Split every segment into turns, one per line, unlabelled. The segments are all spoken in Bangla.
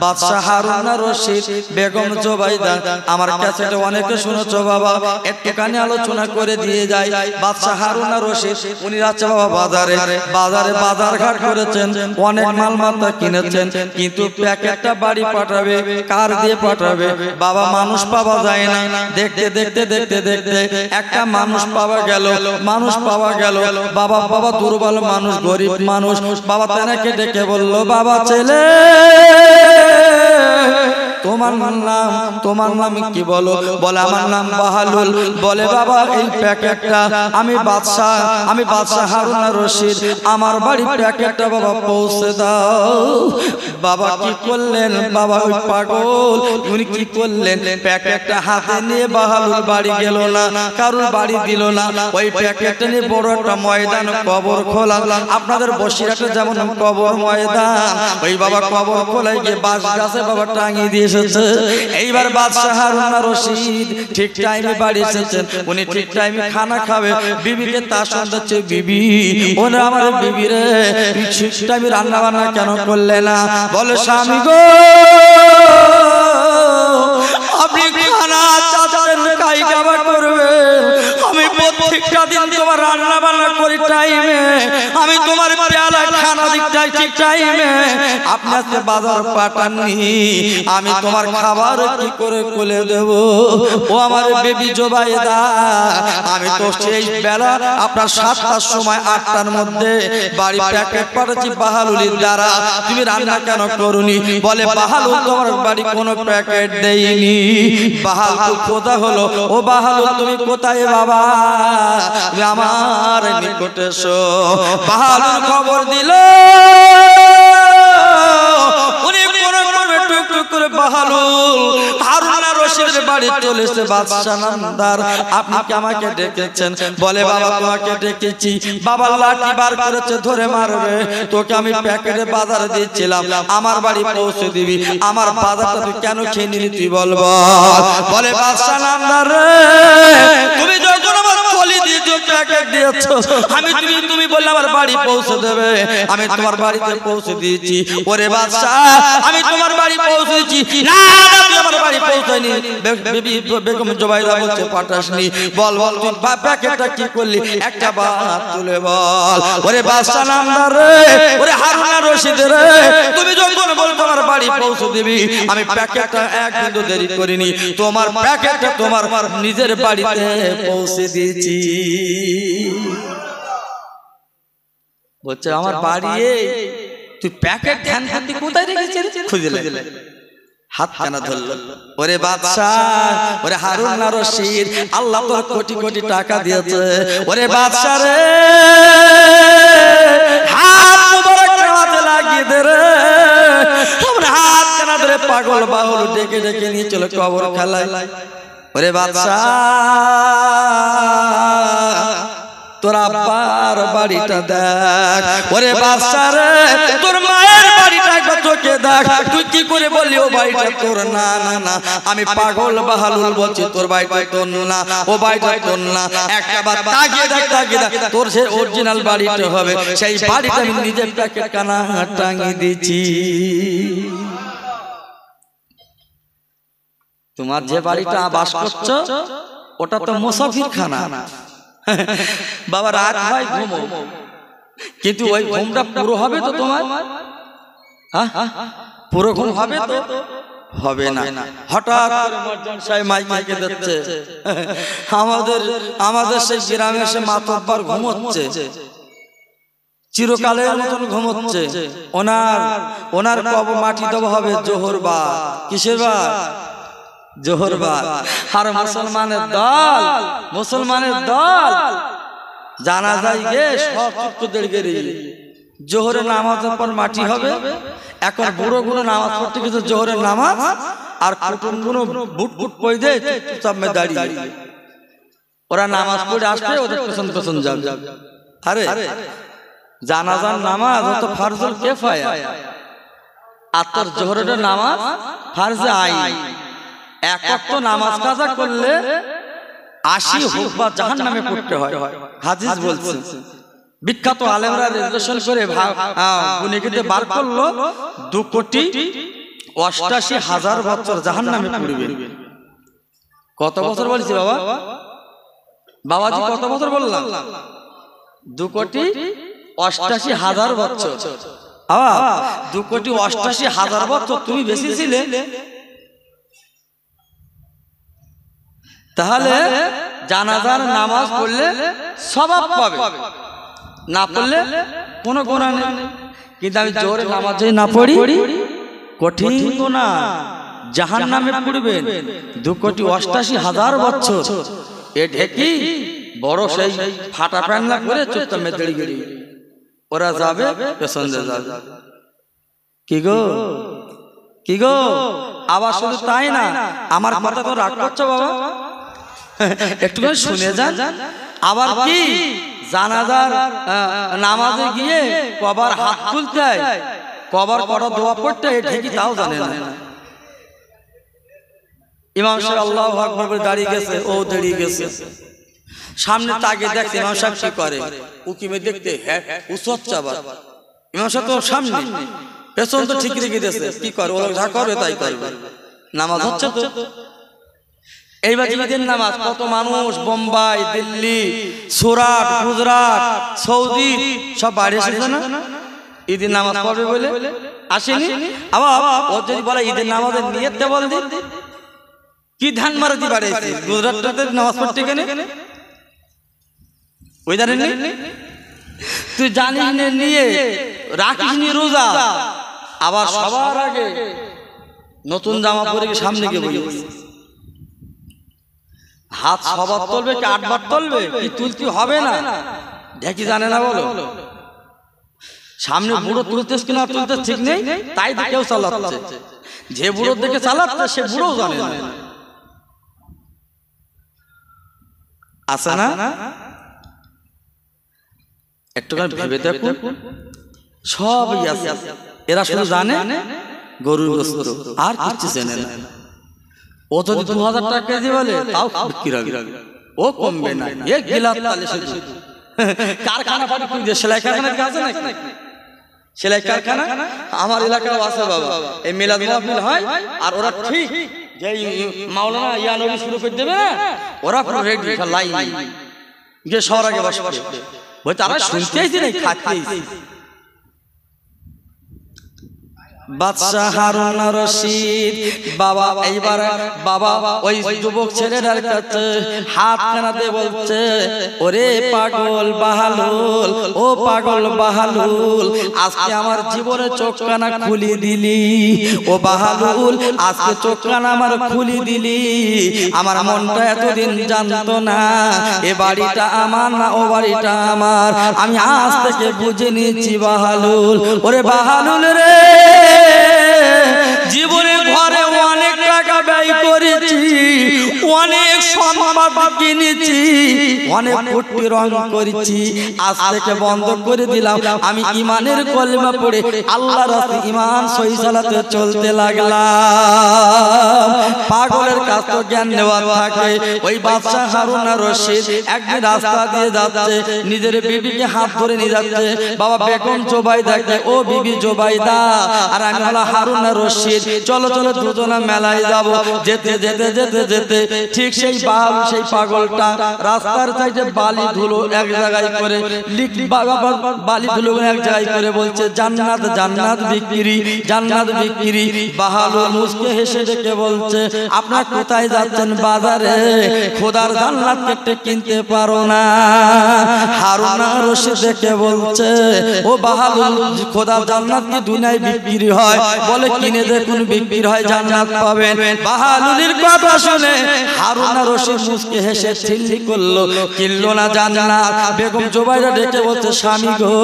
বাদশাহ হারুন আর রশিদ বেগম জুবাইদা আমার ক্যাসেটে অনেকে শুনেছো বাবা একটুখানি আলোচনা করে দিয়ে যায় বাদশাহ হারুন আর রশিদ উনি যাচ্ছে বাবা বাজারে বাজারঘাট করেছেন অনেক মালমাত্রা কিনেছেন কিন্তু প্যাকেটটা বাড়ি পাঠাবে কার দিয়ে পাঠাবে বাবা মানুষ পাওয়া যায় না দেখতে দেখতে দেখতে দেখতে একটা মানুষ পাওয়া গেল বাবা দুর্বল মানুষ গরিব মানুষ বাবা তাকে ডেকে বলল বাবা ছেলে তোমার নাম কি বলো বলে আমার নাম বাহালুল বলে বাবা এই প্যাকেটটা আমি বাদশাহ হারুন আর রশিদ আমার বাড়ি প্যাকেটটা বাবা পৌঁছে দাও বাবা কি করলেন বাবা ওই পাগল উনি কি করলেন প্যাকেটটা হাতে নিয়ে বাহালুল বাড়ি গেল না কারোর বাড়ি দিল না ওই প্যাকেটটা নিয়ে বড় একটা ময়দান কবর খোলা আপনাদের বসিরহাটে যেমন কবর ময়দান ওই বাবা কবর খোলায় গিয়ে বাঁশ গাছে বাবা টাঙিয়ে দিয়ে এসেছে এইবার বাদশাহ হারুন আর রশিদ ঠিক টাইমে বাড়ি এসেছেন উনি ঠিক টাইমে খানা খাবে বিবিকে তার সন্ধ্যে বিবি ওরে আমার বিবি রে ঠিক টাইমে রান্না বান্না কেন করলে না বলে স্বামী গো আপনি খানা চাচ্ছেন কাই খাবার করবে আমি প্রত্যেকটা দিন তোমার রান্না বান্না করি টাইমে আমি তোমার পেয়ালা খানা দিকটাই ঠিক টাইমে আপনি আজকে বাজার পাঠাননি আমি তোমার খাবার কি করে কোলে দেব ও আমার বেবি জুবাইদা আমি তো সেই বেলা আপনার 7টার সময় 8টার মধ্যে বাড়ি প্যাকেট পাঠাচ্ছি বাহালুলির দ্বারা তুমি রান্না কেন করুনি বলে বাহালুল তোমার বাড়ি কোনো প্যাকেট দেয়নি বাহালুল কোথা হলো ও বাহালুল তুমি কোথায় বাবা তুমি আমার নিকটে এসো বাহালুল খবর দিল উনি টুক করে বাহালুল হারুন আর রশিদের বাড়ি চলে এসে বাদশাহ নামদার আপনি কি আমাকে ডেকেছেন বলে বাবা তোমাকে ডেকেছি বাবা লাঠি বার করেছে ধরে মারবে তোকে আমি প্যাকেটে বাজারে দিয়েছিলাম আমার বাড়ি পৌঁছে দিবি আমার বাজারটা তুই কেন খেয়ে নিলি তুই বলবো বলে বাদশাহ নামদার রে তুমি যখন আমার থলি দিয়েছো প্যাকেট দিয়েছো তুমি বললে আমার বাড়ি পৌঁছে দেবে আমি তোমার বাড়িতে পৌঁছে দিয়েছি ওরে বাদশাহ আমি তোমার বাড়ি পৌঁছেছি না তুমি আমার বাড়ি পৌঁছাইনি বেবি বেগম জুবাইদা বলছে পাঠাসনি বল তুই প্যাকেটটা কি করলি একটা বাত তুলে বল ওরে বাদশাহ নামদার রে ওরে হারুন আর রশিদ রে তুমি যখন বলছো আমার বাড়ি পৌঁছে দিবি আমি প্যাকেটটা এক বিন্দু দেরি করিনি তোমার প্যাকেটটা তোমার নিজের বাড়িতে পৌঁছে দিয়েছি বলছে আমার বাড়ি তুই প্যাকেট ধ্যান ধ্যানটি কোথায় রেখেছিস খুঁজে লে হাত কানা ধরল ওরে বাদশাহ ওরে হারুন আর রশিদ আল্লাহ তোর কোটি কোটি টাকা দিয়েছে ওরে বাদশাহ রে হাত মুবারক কাঁধে লাগিয়ে দে রে তোর হাত কানা ধরে পাগল বাউল ডেকে ডেকে নিয়ে চলে কবর খালায় ওরে বাদশাহ তোর আব্বার বাড়িটা দেখ ওরে বাদশাহ রে তোর মায়ের বাড়িটা একবার চোখে দেখ তুই কি করে বললি ও বাড়িটা তোর না না না আমি পাগল বাহালুল বলছি তোর বাড়িটা তোর না ও বাড়িটা তোর না একবার তাকিয়ে দেখ তোর সেই অরিজিনাল বাড়িটা হবে সেই বাড়িটা আমি নিজে প্যাকেট কানা টাঙিয়ে দিয়েছি তোমার যে বাড়িটা বাস করছো ওটা তো মুসাফির খানা বাবা রাত হয় ঘুমো কিন্তু ওই ঘুমটা পুরো হবে তো তোমার পুরো ঘুম হবে তো হবে না হঠাৎ মাইকে দিচ্ছে আমাদের সেই গ্রামে এসে মাতব্বর ঘুমোচ্ছে চিরকালের মতন ঘুমোচ্ছে ওনার কবর মাটি দেওয়া হবে জোহর বা কিসের বা জোহর বাদ আর মুসলমানের দল জানাজায় গিয়ে সব চুক্তদের গেড়ে জোহরের নামাজের পর মাটি হবে এখন বুড়োগুলো নামাজ পড়তে গেছে জোহরের নামাজ আর কুটুমগুলো বুট বুট পই দিয়ে চুপচাপ দাঁড়িয়ে ওরা নামাজ পড়ে আসবে ওদের পেছন পেছন যাবে আরে জানাজার নামাজ তো ফারজুল কিফায়া আর তোর জোহরের নামাজ ফারজে আইন এক ওয়াক্ত নামাজ কাজা করলে 80 হুকবা জাহান্নামে পড়তে হয় হাদিস বলছে বিখ্যাত আলেমরা রেজুলেশন করে গুনেকিতে বার করলো 2 কোটি ৮৮,০০০ বছর জাহান্নামে পড়বে। কত বছর বলছি বাবা? বাবাজি কত বছর বললাম? 2,88,০০০ বছর। 2,88,০০০ বছর তুমি বেশি ছিলে। তাহলে জানাজার নামাজ পড়লে সওয়াব পাবে, না পড়লে কোনো গুনাহ নেই। কিন্তু আমি জোরে নামাজ যদি না পড়ি কঠিন গুনাহ, জাহান্নামে পড়বেন। 2,88,০০০ বছর এ ঢেকি বড় সেই ফাটা প্যান্লা করে চুপচাপ মেদড়ি গড়ি ওরা যাবে, পেছন দিয়ে যাবে। কি গো আবার শুধু তাই না, আমার কথা তো রাগ করছো বাবা, একটু শুনে যান। আবার কি জানাজার নামাজে গিয়ে কবার হাত তুলতে হয়, কবার কটা দোয়া পড়তে হয় ঠিকই তাও জানে না। ইমাম সাহেব আল্লাহু আকবার বলে দাঁড়িয়ে গেছে, ও দাঁড়িয়ে গেছে, সামনে তাকে দেখতে ইমাম সাহেব কি করে, উকিমে দেখতে হ্যাঁ উচ্চা আবার ইমাম সাহেব তো সামনে, পেছন তো ঠিক রেখে দিয়েছে, কি করে ওরা যা করবে তাই করবে, নামাজ হচ্ছে তো। এইবার ঈদের নামাজ কত মানুষ বোম্বাই, দিল্লি, সুরাট, গুজরাট, সৌদি সব বাইরে এসেছে না ঈদের নামাজ পড়বে বলে, আসেনি? আবার ও যদি বলে ঈদের নামাজের নিয়তটা বল দিন, কি ধান মারাতি বাড়িয়েছে গুজরাটের নামাজ পড়তে কেন ওই জানেন তুই জানিস নিয়ে রাখিস নি রোজা, আবার সবার আগে নতুন জামা পরে সামনে গিয়ে বসে হাত সবার তুলবে কি 8 বার তুলবে, কি তুলতে হবে না দেখি জানে না বলো। সামনে বুড়ো তুলতেছ কিনা তুলতে ঠিক নেই, তাই কেউ চালাচ্ছে, যে বুড়োর দিকে চালাচ্ছে সে বুড়ো জানে না, আছে না? একটুখানি ভেবে দেখুন, সবই আছে। এরা শুধু জানে গরুর গোশত, আর কিছু জানে না। ও যদি 2000 টাকা কেজি বলে তাও বিক্রি হবে, ও কমবে না। এক গিলাস তালে শুধু কারখানা পাটি সেলাই কারখানা আছে নাকি? সেলাই কারখানা আমার এলাকায় আছে বাবা। এই মিলাদ মাহফিল হয় আর ওরা ঠিক যে মাওলানা ইয়ানবী শুরু করে দেবে না, ওরা পুরো রেডি লাইন গিয়ে সবার আগে বসে বই, তারা শুনতেইছি না খাচ্ছেইছি। বাদশা হারুন রশিদ বাবা এইবার বাবা ওই যুবক ছেলেটার কাছে হাত কানাতে বলছে, ওরে পাগল বাহালুল, ও পাগল বাহালুল, আজকে আমার জীবনে চোখ কানা খুলি দিলি, ও বাহালুল আজকে চোখ কানা আমার খুলি দিলি। আমার মনটা এতদিন জানতো না এ বাড়িটা আমার না ও বাড়িটা আমার, আমি আজ থেকে বুঝে নিয়েছি বাহালুল। ওরে বাহালুল রে, জীবনে ঘরে অনেক টাকা ব্যয় করেছি, অনেক সম্পদ কিনেছি, অনেক ফুটি রং করেছি, আজ থেকে বন্ধ করে দিলাম। আমি ইমানের কলেমা পড়ে আল্লাহর রাস্তায় ইমান সহি সালাতে চলতে লাগলাম। পাগলের কাছ থেকে জ্ঞান নেওয়া থাকে। ওই বাদশা হারুন রশিদ একদিন রাস্তা দিয়ে যাচ্ছে, নিজের বিবিকে হাত ধরে নিয়ে যাচ্ছে। বাবা বেগম জোবাইদা, ও বিবি জোবাইদা আর আমি হলো হারুন রশিদ, চলো চলো দুজনা মেলায় যাব। যেতে যেতে যেতে যেতে ঠিক সেই পাগলটা রাস্তার সাইডে বালি ধুলো এক জায়গায় করে বালি ধুলো এক জায়গায় করে বলছে, জান্নাত জান্নাত বিক্রি, জান্নাত বিক্রি। বাহালুল মুসকে হেসে ডেকে বলছে, আপনারা কোথায় যাচ্ছেন? বাজারে, খোদার জান্নাত কেটে কিনতে পারো না? হারুন রশিদ ডেকে বলছে, ও বাহালুল খোদার জান্নাত কি দুনিয়ায় বিক্রি হয়? বলে কিনে দেখুন বিক্রি হয়, জান্নাত পাবেন। বাহালুলের কথা শুনে হারুন রশিদ মুসকে হেসে ছিল্লি করলো, কিনলো না জান্নাত। বেগম জোবাইদা ডেকে বলছে, স্বামী গো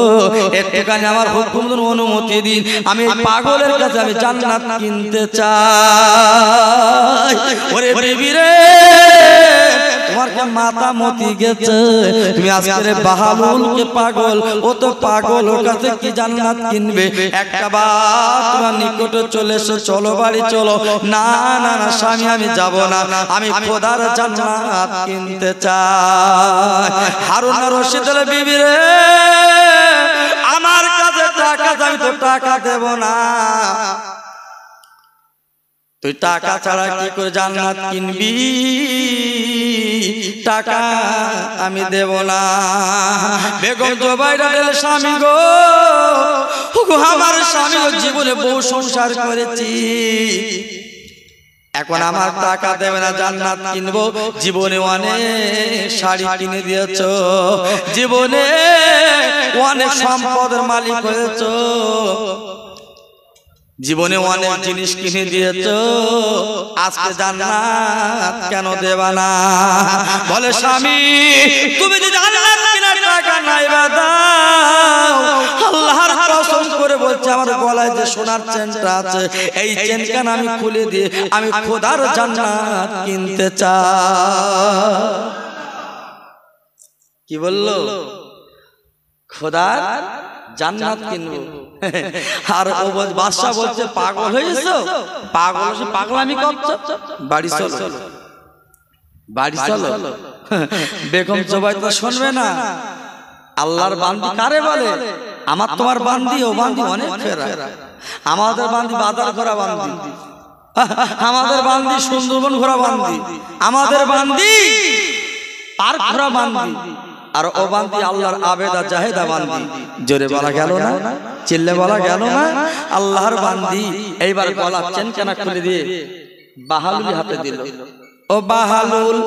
একটুখানি আমার হুকুম অনুমতি দিন, আমি পাগলের কাছে আমি জান্নাত কিনতে চাই। ওরে বিবি রে, তোমার কি মাথা মতি গেছে? তুমি আজকে বাহালুলকে পাগল, ও তো পাগল, ওর কাছে কি জান্নাত কিনবে? একটা বার তোমার নিকটে চলে এসো, চলো বাড়ি চলো। না না না স্বামী, আমি যাব না, আমি খোদার জান্নাত কিনতে চাই। হারুন রশিদের বিবি রে, আমার কাছে টাকা, আমি তো টাকা দেব না, তুই টাকা ছাড়া কি করে জান্নাত কিনবি? টাকা আমি দেব না। বেগম জুবাইরার স্বামী গো, আমার স্বামী জীবনে বহু সংসার করেছি, এখন আমার টাকা দেবে না, জান্নাত কিনবো। জীবনে অনেক শাড়ি কিনে দিয়েছো, জীবনে অনেক সম্পদের মালিক হয়েছো, জীবনে অনেক জিনিস কিনে দিয়েছো, আজকে জান্নাত কেন দেবা না? বলে স্বামী তুমি যদি জান্নাত কেনার টাকা নাই বা দাও, আল্লাহর কসম করে বলছে আমার গলায় যে সোনার চেনটা আছে, এই চেনখানা আমি খুলে দিয়ে আমি খোদার জান্নাত কিনতে চাই। কি বললো? খোদার জান্নাত কিনবো। আর ও বাদশা বলছে পাগল হয়েছো? পাগল পাগলামি করছো, বাড়ি চলো, বাড়ি চলো। বেগম জুবাইদা শুনবে না। আল্লাহর বান্দি কারে বলে? আমার তোমার বান্দি, ও বান্দি অনেক ফেরা। আমাদের বান্দি বাজার ঘোরা বান্দি, আমাদের বান্দি সুন্দরবন ঘোরা বান্দি, আমাদের বান্দি পার্ক ঘোরা বান্দি, আর ও বান্দি আল্লাহর আবেদা জাহেদা বান্দি। জোরে বলা গেল না? চিল্লে বলা গেল না? আল্লাহর বান্দি। এইবার গলা চেনখানা খুলে দিয়ে বাহালুল হাতে দিল। ও বাহালুল,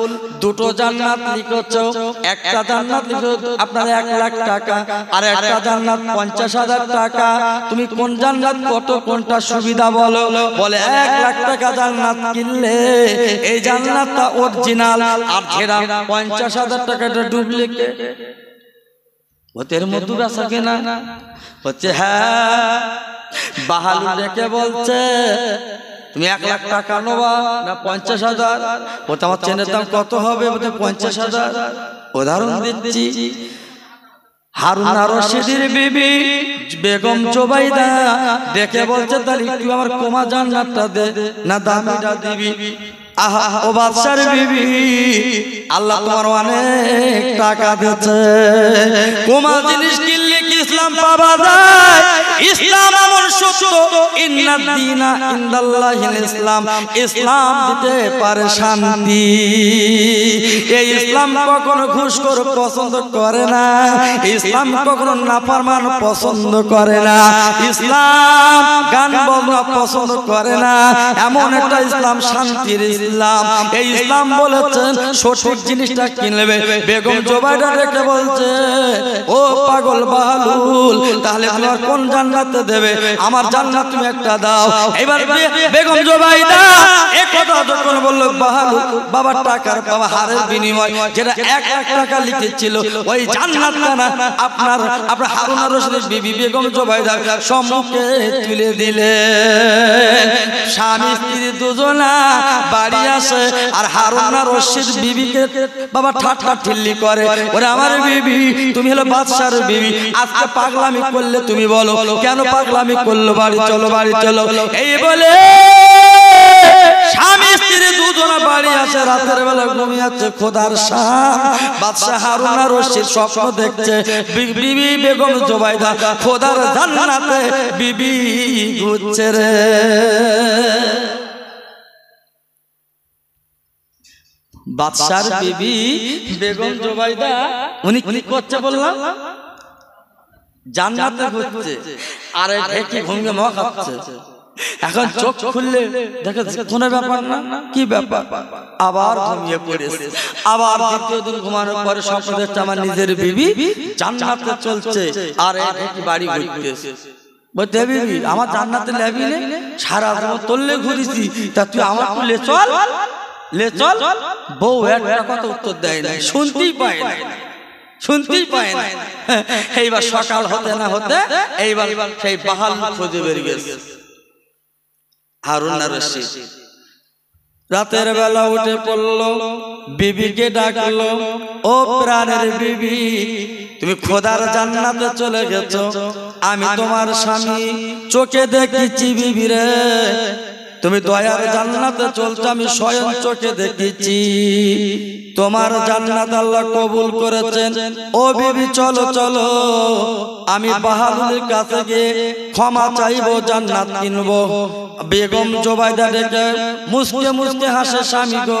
দুটো জান্নাত লিখছো, একটা জান্নাত লিখো আপনার 1 লাখ টাকা, আর একটা জান্নাত 50,000 টাকা। তুমি কোন জান্নাত কত কোনটা সুবিধা বলো? বলে 1 লাখ টাকা জান্নাত কিনলে এই জান্নাতটা অরিজিনাল, আর যেটা 50,000 টাকাটা ডুপ্লিকেট। ওদের মধ্যে বেচা কেনা হচ্ছে। হ্যাঁ, বাহালুল রেখে বলছে তুমি 1 লাখ টাকা নেবা না 50,000? বলতে আমার চেনের দাম কত হবে? বলতে 50,000। উদাহরণ দিচ্ছি, হারুন আর রশিদের বিবি বেগম জুবাইদা দেখে বলছে তাহলে একটু আমার কোমা জান্নাতটা দে না দামিটা দিবি। আহা, ও বাদশার বিবি, আল্লাহ তোমার অনেক টাকা দিয়েছে, কোমা জিনিস কিনলে কি ইসলাম পাওয়া যায়? ইসলাম এমন সত্য, ইন্নাদ দীনা ইনদাল্লাহিল ইসলাম, ইসলাম দিতে পারে শান্তি। এই ইসলাম কখনো ঘুষখোর পছন্দ করে না, ইসলাম কখনো নাফরমান পছন্দ করে না, ইসলাম গান বাজনা পছন্দ করে না। এমন একটা ইসলাম শান্তির ইসলাম। এই ইসলাম বলেছেন সঠিক জিনিসটা কিনবে। বেগম জুবাইদা রেখে বলছে ও পাগল বাহালুল, তাহলে তোমার কোন জান্নাতে দেবে? আমার জান্নাত তুমি একটা দাও। এবার বেগম জুবাইদা এই কথা যখন বলল, বাহালুল বাবার টাকার বাবা হারের বিনিময় যেটা 1 লাখ টাকা লিখেছিল, ওই জান্নাতটা না আপনার হারুন আর রশিদের বিবি বেগম জুবাইদা সম্মুখে তুলে দিলেন। স্বামী স্ত্রী দুজনা বাড়ি আসে, আর হারুন আর রশিদ বিবিকে বাবা ঠাট্টা ঠিল্লি করে, ওরে আমার বিবি তুমি হলো বাদশার বিবি, আজকে পাগলামি করলে তুমি বলো কেন পাগলামি করলো? বাড়ি চলো, বাড়ি চলো। এই বলে স্বামী স্ত্রী দুজনা বাড়ি আসে, রাতের বেলা ঘুমিয়েছে খোদার শান। বাদশা হারুন আর রশিদ স্বপ্ন দেখছে বিবি বেগম জুবাইদা খোদার জান্নাতে বিবি ঘুরছে রে। বাদশার বিবি বেগম জুবাইদা উনি কি করছে বললাম? জান্নাতে ঘুরছে, আর ঢেকে ঘুমিয়ে মদ খাচ্ছে। এখন চোখ খুললে দেখে কোনো ব্যাপার না, কি ব্যাপার? আবার ঘুমিয়ে পড়েছে। আবার দ্বিতীয় দিন ঘুমানোর পরে স্বপ্ন দেখছে আমার নিজের বিবি জান্নাতে চলছে, আর ঢেকে বাড়ি ঘুরতেছে। বলতে বিবি আমার জান্নাতে লেবি নে, সারা জীবন তোললে ঘুরেছি, তা তুই আমার তুলে চল, লে চল। বউ একটা কথা উত্তর দেয় না, শুনতেই পায় না, শুনতেই পায় না। এইবার সকাল হতে না হতে এইবার সেই বাহাল খুঁজে বেরিয়ে গেছে হারুন আর রশিদ। রাতের বেলা উঠে পড়লো, বিবিকে ডাকলো, ও প্রাণের বিবি তুমি খোদার জান্নাতে চলে গেছো, আমি তোমার স্বামী চোখে দেখেছি বিবি রে। তুমি দয়ার জান্নাতে চলছো, আমি স্বয়ং চোখে দেখেছি। তোমার জান্নাত আল্লাহ কবুল করেছেন। ও বিবি চলো চলো, আমি বাহাদুরের কাছে গিয়ে ক্ষমা চাইবো, জান্নাত কিনবো। বেগম জোবাইদা ডেকে মুসকে মুসকে হাসে, স্বামী গো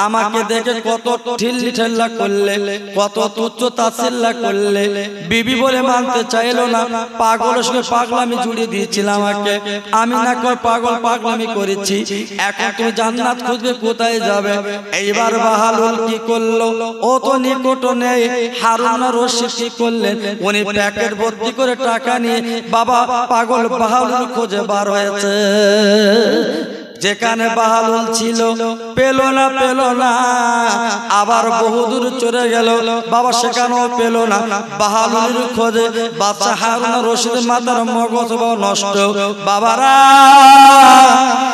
আমাকে দেখে কত ঠিল্লি ঠেল্লা করলে, কত তুচ্ছ তাচ্ছিল্য করলে। বিবি বলে মানতে চাইলো না, পাগল সঙ্গে পাগলামি জুড়ে দিয়েছিলাম আমাকে, আমি না কর পাগল পাগলামি করেছি। এখন তুমি জান্নাত খুঁজবে, কোথায় যাবে? এইবার বাহালুল কি করলো, ও তো নিকট নেই। হারুন আর রশিদ কি করলেন, উনি প্যাকেট ভর্তি করে টাকা নিয়ে বাবা পাগল বাহালুল খোঁজে বার হয়েছে। যেখানে বাহালুল ছিল পেল না, আবার বহুদূর চলে গেল বাবা, সেখানেও পেল না। বাহালুলের খোঁজে বাচ্চা হারুন আর রশিদের মাথার মগজ নষ্ট। বাবারা,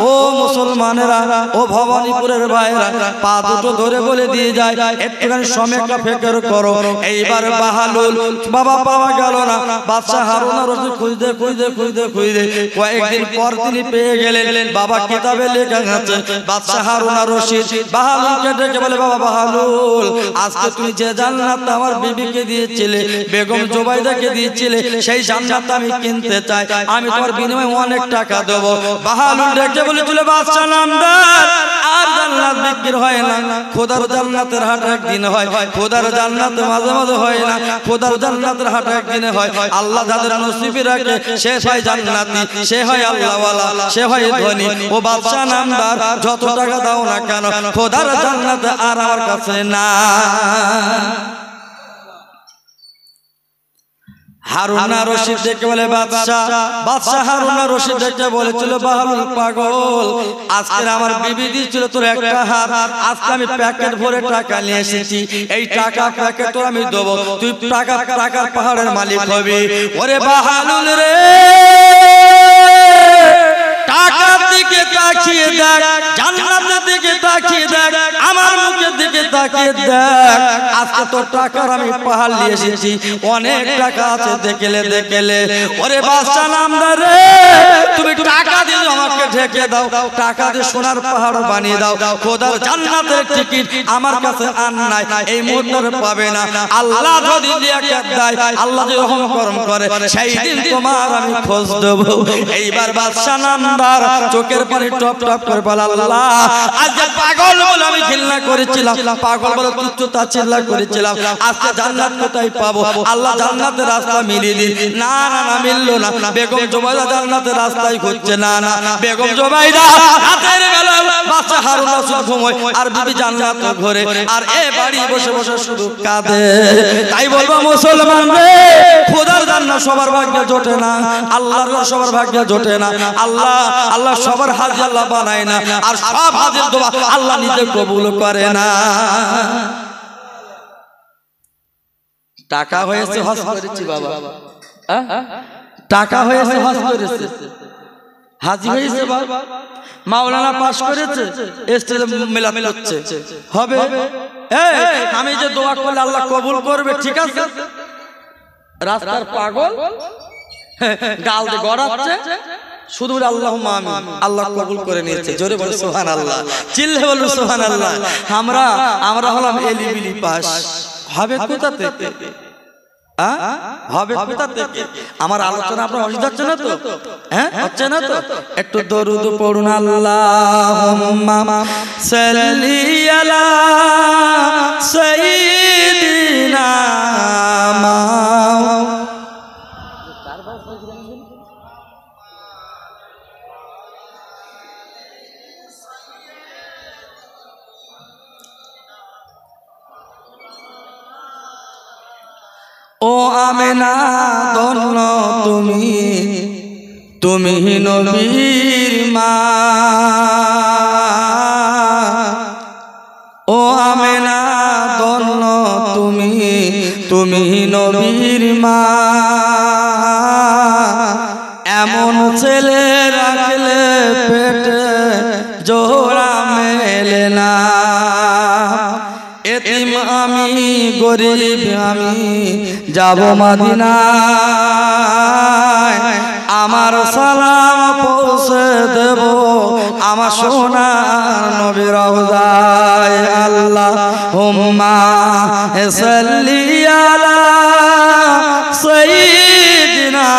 ও মুসলমানেরা, ও ভবানীপুরের ভাইরা, পা দুটো ধরে বলে দিয়ে যায় একটুখানি সময়টা ফেকের করো। এইবার বাহালুল বাবা পাওয়া গেল না। বাচ্চা হারুন আর রশিদ খুঁজতে খুঁজতে খুঁজতে খুঁজতে কয়েকদিন পর তিনি পেয়ে গেলেন। বাবা কিতাবে লেখা আছে, বাচ্চা হারুন আর রশিদ বাহালুলকে ডেকে বলে, বাবা বাহালুল, আজকে তুমি যে জান্নাত আমার বিবিকে দিয়েছিলে, বেগম জোবাইদাকে দিয়েছিলে, সেই জান্নাত আমি কিনতে চাই, আমি তোমার বিনিময়ে অনেক টাকা দেব। বাহালুল ডেকে বলেছিল, বাচ্চা নামদার, আর জান্নাত বিক্রি হয় না, খোদার জান্নাতের হাট একদিন হয়, খোদার জান্নাত মাঝে মাঝে হয় না, খোদার জান্নাতের হাট একদিনে হয়। আল্লাহ যাদের নসিবে রাখে সে হয় জান্নাতি, সে হয় আল্লাহওয়ালা, সে হয় ধনী। ও বাচ্চা নামদার, যত টাকা দাও না কেন, খোদার জান্নাত আর আমার কাছে না। হারুন আর রশিদ দেখে বলে, বাদশা হারুন আর রশিদ দেখে বলেছিল, বাহালুল পাগল, আজকে আমার বিবি দিয়েছিল তোর একটা হার, আজকে আমি প্যাকেট ভরে টাকা নিয়ে এসেছি, এই টাকা প্যাকেট তোর আমি দেবো, তুই টাকার পাহাড়ের মালিক হবি। ওরে বাহালুল রে, টাকার দিকে তাকিয়ে দেখ, জান্নাতের দিকে তাকিয়ে দেখ, আমার মুখের দিকে তাকিয়ে দেখ, আজকে তোর টাকার আমি পাহাড় নিয়ে এসেছি, অনেক টাকা আছে, দেখেলে। ওরে বাদশা নামদার রে, তুমি টাকা দিয়ে আমাকে ঢেকে দাও, টাকা দিয়ে সোনার পাহাড় বানিয়ে দাও, খোদার জান্নাতের টিকিট আমার কাছে আর নাই, এই মুহূর্তে পাবে না। আল্লাহ যদি লিয়াকাত দেয়, আল্লাহ যদি রহম করম করে, সেই দিন তোমার আমি খোঁজ দেব। এইবার বাদশা নামদার চোখের পানি টপ টপ করে বলে, আল্লাহ আজকে পাগল বলে আমি ঘৃণা করেছিলাম, পাগল বলে তুচ্ছ তাচ্ছিল্য করেছিলাম, আজকে জান্নাত কোথায় পাবো? আল্লাহ জান্নাতের রাস্তা মিলিয়ে দিন। না মিললো না। বেগম জোবাইদা জান্নাতের রাস্তায় খুঁজছে, না বেগম জোবাইদা রাতের বেলা বাচ্চা হারুন আর রশিদ ঘুমোয়, আর বিবি জান্নাতে ঘরে, আর এ বাড়ি বসে বসে শুধু কাঁদে। তাই বলবো মুসলমান রে, খোদার জান্নাত সবার ভাগ্যে জোটে না, আল্লাহর সবার ভাগ্যে জোটে না। আল্লাহ সবার হাজি আল্লাহ বানায় না, আর সব হাজির দোয়া আল্লাহ নিজে কবুল করে না। টাকা হয়েছে হজ করেছি বাবা, টাকা হয়েছে হজ করেছে, হাজি হয়েছে বাবা, মাওলানা পাস করেছে, স্টেজে মিলাদ করছে, হবে? আমি যে দোয়া করলে আল্লাহ কবুল করবে, ঠিক আছে? রাস্তার পাগল গাল দিয়ে গড়াচ্ছে, শুধু আল্লাহুম্মা আমিন, আল্লাহ কবুল করে নিয়েছে। জোরে বলো সুবহানাল্লাহ, চিল্লে বলো সুবহানাল্লাহ। আমরা হলাম এলিবিলি পাস, হবে কোথা থেকে? হবে কোথা থেকে? আমার আলোচনা আপনার অসুবিধা হচ্ছে না তো? হচ্ছে না তো? একটু দরুদ পড়ুন, আল্লাহুম্মা সাল্লি আলা সাইয়্যিদিনা ও আমেনা ধন্য তুমি নবীর মা, ও আমেনা ধন্য তুমি নবীর মা, এমন ছেলে রাখলে পেটে জোড়া মেলে না, এতিম আমি গরিব আমি যাব মদিনায়, আমার সালাম পৌঁছে দেব আমার সোনার নবী রওজায় আল্লাহুম্মা সাল্লি আলা সাইয়্যিদিনা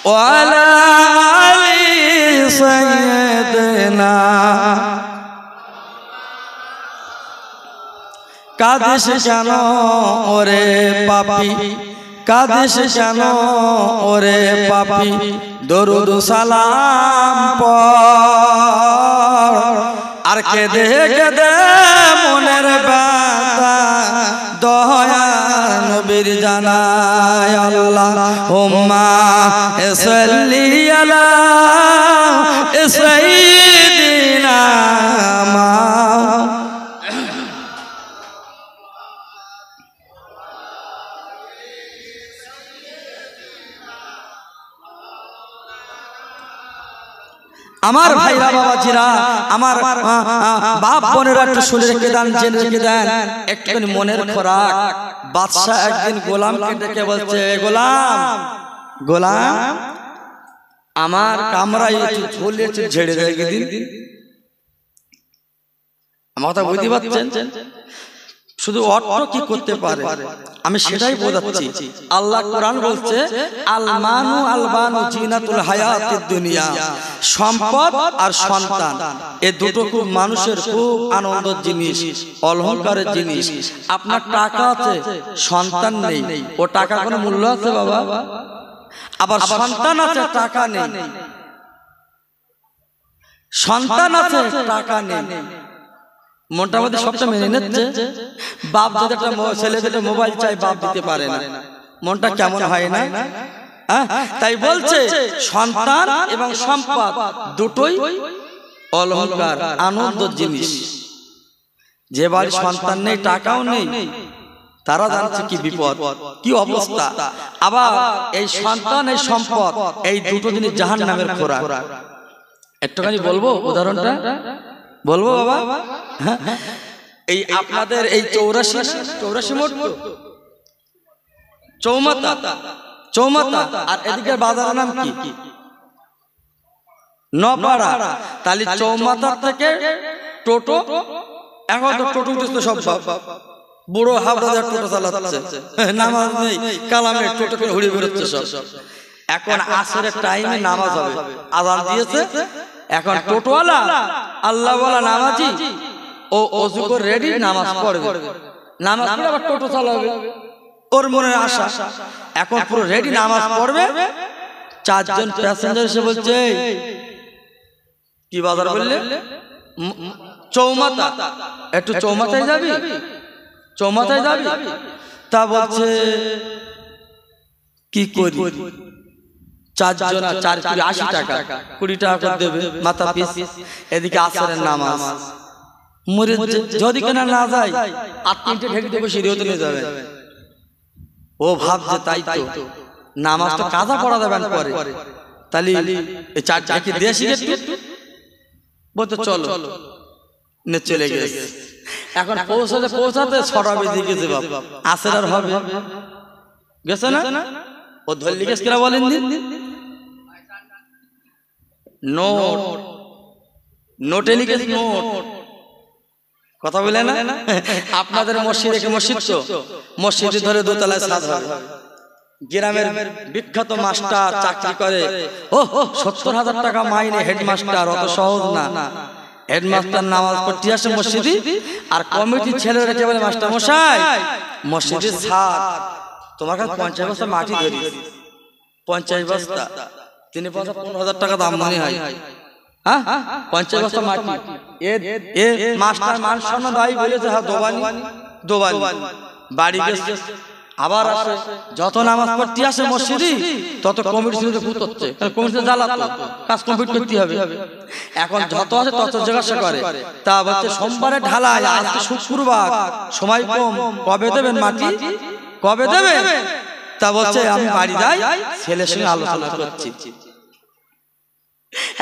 ওয়া আলা আলি সাইয়্যিদিনা কাদিস কেন ওরে পাপী কাদিস কেন ওরে পাপী দরুদ সালাম পড় আর কেঁদে কেঁদে মনের ব্যথা দয়া নবীর জানায় আল্লাহুম্মা সাল্লি আলা সাইয়্যিদিনা আমার ভাইরা বাবাজিরা আমার বাপ বোনেরা একটু শুনে রেখে দেন জেনে রেখে দেন একটুখানি মনের খোরাক বাদশা একদিন গোলামকে ডেকে বলছে গোলাম গোলাম আমার কামরায় একটু ঝোলে ঝেড়ে রেখে দিন আমার কথা বুঝতে পারছেন শুধু অর্থ কি করতে পারে আমি সেটাই বোঝাচ্ছি আল্লাহ কোরআন বলছে আল মানু আল বানু জিনাতুল হায়াতিদ দুনিয়া সম্পদ আর সন্তান এই দুটো খুব মানুষের খুব আনন্দের জিনিস অলংকারের জিনিস আপনার টাকা আছে সন্তান নেই ও টাকা কোনো মূল্য আছে বাবা আবার সন্তান আছে টাকা নেই সন্তান আছে টাকা নেই মোটামুটি সবটা মেনে নিচ্ছে বাপ যদি একটা ছেলে যদি মোবাইল চাই বাপ দিতে পারে না মনটা কেমন হয় না তাই বলছে সন্তান এবং সম্পদ দুটোই অলংকার আনন্দের জিনিস যে বাড়ি সন্তান নেই টাকাও নেই তারা জানছে কি বিপদ কি অবস্থা আবার এই সন্তান এই সম্পদ এই দুটো জিনিস জাহান্নামের খোরাক একটুখানি বলবো উদাহরণটা বলবো বাবা এই আপনাদের এই 84 মোট চৌমাতা আর এদিকে বাজারের নাম কি নপাড়া তাহলে চৌমাতার থেকে টোটো এখন তো টোটো তো সব বুড়ো হাবড়াদের টোটো চালাচ্ছে নামাজ নেই কালামে টোটো করে ঘুরে বেরোচ্ছে সব এখন আসরের টাইমে নামাজ হবে আযান দিয়েছে এখন টোটোওয়ালা আল্লাহওয়ালা নামাজি ও ওযু করে রেডি নামাজ পড়বে নামাজ পড়ে আবার টোটো চালাবে ওর মনের আশা এখন পুরো রেডি নামাজ পড়বে চারজন প্যাসেঞ্জার এসে বলছে কি বাজার বললে চৌমাথা একটু চৌমাথায় যাবি তা বলছে কি করি চারজন 80 টাকা 20 টাকা দেবে মাথা পিস এদিকে আসরের নামাজ মরে যদি কেনা না যায় 8-3টে ঢেকে দেবো সিরিয়তে নিয়ে যাবে ও ভাবছে তাই তো নামাজ তো কাজা পড়া যাবে পরে তাহলে এই চারটাকে দেশি একটু বলতে চলো নে চলে গেছে এখন পৌঁছাতে 6টা বেজে গেছে বাপ আসর আর হবে গেছে না ও ধরলি গেছে কিনা বলেন নোটে লিখেছে নোট কথা বলে না আপনাদের মসজিদ তো মসজিদে ধরে দোতলায় সাজ হবে গ্রামের বিখ্যাত মাস্টার চাকরি করে 70,000 টাকা মাইনে হেডমাস্টার অত সহজ না হেডমাস্টার নামাজ পড়তে আসে মসজিদে আর কমিটির ছেলেরা কে বলে মাস্টার মশাই মসজিদের ছাদ তোমার কাছে 50 বস্তা মাটি ধরি 50 বস্তা 15,000 টাকা দাম মনে হয় 50 বস্তা মাটি এ মাস্টার মান সম্মান দাই বলেছে হ্যাঁ দোবানি বাড়ি গেছে আবার আসে যত নামাজ পড়তে আসে মসজিদে তত কমিটি ছেলেদের ভূত হচ্ছে কমিটিতে জ্বালাতো কাজ কমপ্লিট করতে হবে এখন যত আছে তত জিজ্ঞাসা করে তা বলছে সোমবারে ঢালাই আজকে শুক্রবার সময় কম কবে দেবেন মাটি কবে দেবে তা বলছে আমি বাড়ি যাই ছেলের সঙ্গে আলোচনা করছি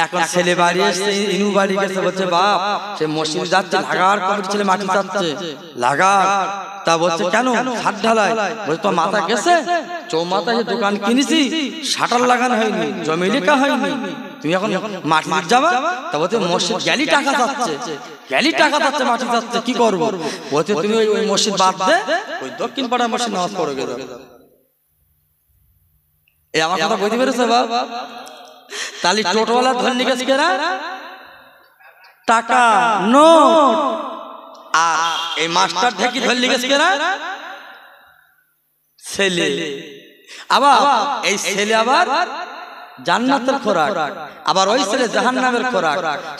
এখন ছেলে বাড়ি এসে ইনু বাড়ি গেছে বলছে বাপ সে মসজিদে যাচ্ছে লাগার কমিটি ছেলে মাটি চাচ্ছে লাগার তা বলছে কেন ছাদ ঢালাই? বলছে তো মাথা গেছে, চৌমাথা যে দোকান কিনেছি শাটার লাগানো হয়নি, জমি লেখা হয়নি, তুমি এখন মাটি যাবা? তা বলছে মসজিদ গেলি টাকা যাচ্ছে, গেলি টাকা যাচ্ছে, মাটি যাচ্ছে, কি করবো? বলছে তুমি ওই মসজিদ বাদ দে, ওই দক্ষিণ পাড়ার মসজিদ নামাজ পড়ে গেল। এই আমার কথা বুঝতে পেরেছে বাবা? তাহলে টোটোওয়ালা ধনী গেছে কেনা টাকা নোট, আর এই মাস্টার ঢেকি ধরলি গেছে কেনা ছেলে। আবার এই ছেলে আবার জান্নাতের খোরাক, আবার ওই ছেলে জাহান্নামের খোরাক।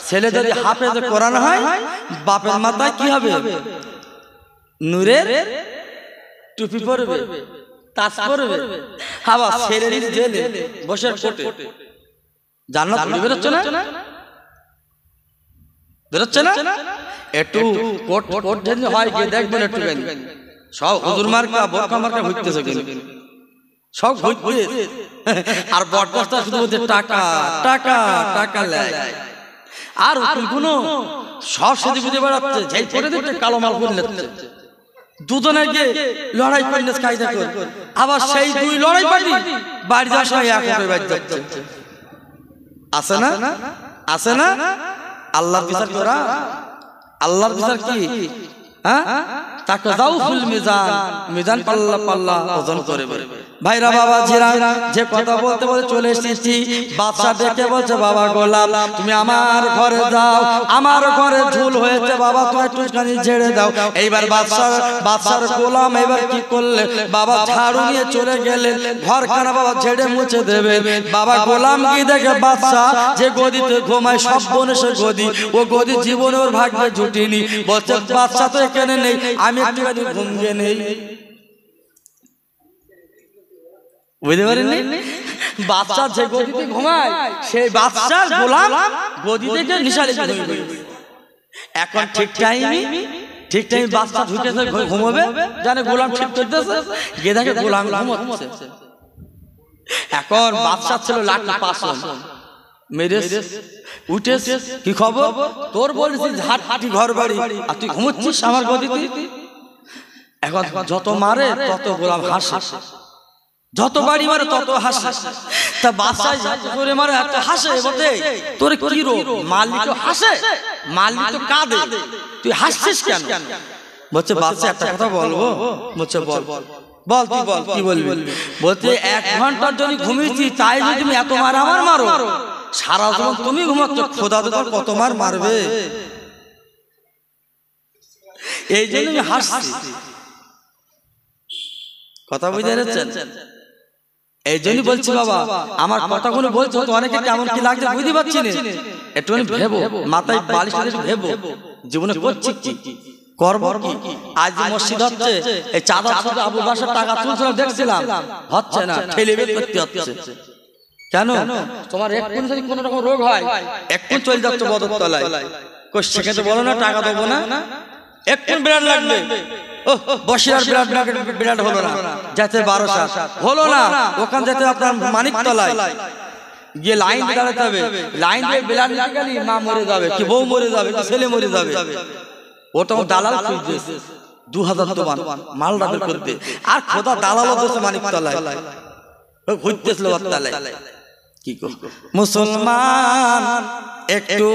ছেলে যদি হাফেজে কোরআন হয়, বাপের মাথায় কি হবে? নূরের টুপি পরবে, তাজ পরবে। আবার ছেলের জেলে বসে কোটে জান্নাত বেরোচ্ছে না, বেরোচ্ছে না? একটু কোট কোট ঢেলে হয় গিয়ে দেখবেন একটু সব হুজুর মার্কা বোরকা মার্কা ঘুরতেছে, কিন্তু সব ঘুরতে। আর বটগাছটা শুধু বলছে টাকা টাকা টাকা লেয়। আর উকিলগুলো সব সেজে বুঝে বেড়াচ্ছে, যেই পরে দিচ্ছে কালো মাল করে নিচ্ছে। দুজনে গিয়ে লড়াই করে কায়দা করে, আবার সেই দুই লড়াই পার্টি বাড়ি যাওয়ার সময় এক হয়ে বাড়ি যাচ্ছে। আছে না? আছে না? আল্লাহর বিচার করা, আল্লাহর বিচার কি? হ্যাঁ, তাকে দাও ফুল মিজান, মিজান পাল্লা পাল্লা ওজন করে বলে। ভাইরা বাবা জিরা, যে কথা বলতে বলে চলে এসেছি, বাদশা ডেকে বলছে বাবা গোলাম তুমি আমার ঘরে যাও, আমার ঘরে ঝুল হয়েছে বাবা, তুমি একটুখানি ঝেড়ে দাও। এইবার বাদশার গোলাম এবার কি করলে? বাবা ঝাড়ু নিয়ে চলে গেলেন, ঘরখানা বাবা ঝেড়ে মুছে দেবে। বাবা গোলাম কি দেখে বাদশা যে গদিতে ঘুমায়, সব বনেছে গদি, ও গদি জীবনে ওর ভাগ্যে জুটিনি। বলছে বাদশা তো এখানে নেই, আমি একটুখানি ঘুমিয়ে নেই। বুঝতে পারেননি? বাদশা যে গদিতে ঘুমায়, সেই বাদশার গোলাম গদি থেকে নিশালে ঘুমিয়ে। এখন ঠিক টাইমে বাদশা ঢুকেছে ঘুমাবে, জানে গোলাম ঠিক করতেছে, গিয়ে দেখে গোলাম ঘুমাচ্ছে। এখন বাদশা ছিল লাঠি পাশন মেরে উঠে, কি খবর তোর? বলেছি হাঁটি ঘর বাড়ি, আর তুই ঘুমোচ্ছিস আমার গদিতে। এখন যত মারে তত গোলাম হাসে, যত বাড়ি মারে তত হাসে। তা বাদশা করে মারে এত হাসে, বলতে তোর কি রোগ? মালিক তো হাসে, মালিক তো কাঁদে, তুই হাসছিস কেন? বলছে বাদশা একটা কথা বলবো। বলছে বল বল, তুই বল, কি বলবি? বলছে 1 ঘন্টার জন্য ঘুমিয়েছি, তাই যদি তুমি এত মার আমার মারো, সারা জীবন তুমি ঘুমাচ্ছ, খোদা তো কত মার মারবে। এই জন্য আমি হাসছি। কথা বুঝতে পারছেন? এই জন্য বলছি বাবা, আমার কথাগুলো বলছো তো অনেকে কেমন কি লাগছে বুঝতে পারছি না। একটুখানি ভেবো, মাথায় বালিশ ভেবো, জীবনে করছি কি, করবো কি। আজ মসজিদ হচ্ছে, এই চাঁদা শুধু আবু বাসার টাকা তুলছিল দেখছিলাম, হচ্ছে না, ঠেলে বের করতে হচ্ছে। কেন? তোমার একটু যদি কোনো রকম রোগ হয়, একটু চলে যাচ্ছে বদরতলায়, সেখানে বলো না টাকা দেবো না, একটু বিরাট লাগবে। বসিরার বিরাট হলো না, যাতে 1200 হলো না, ওখান যাতে আপনার মানিকতলায় গিয়ে লাইন দাঁড়াতে হবে। লাইন দিয়ে বিরাট লাগালি মা মরে যাবে, কি বউ মরে যাবে, কি ছেলে মরে যাবে। ওটা দালাল খুঁজছে 2000 দোকান মাল রাখবে করতে, আর খোদা দালালও দোষে মানিকতলায় ঘুরতেছিল তলায়। কি মুসলমান একটু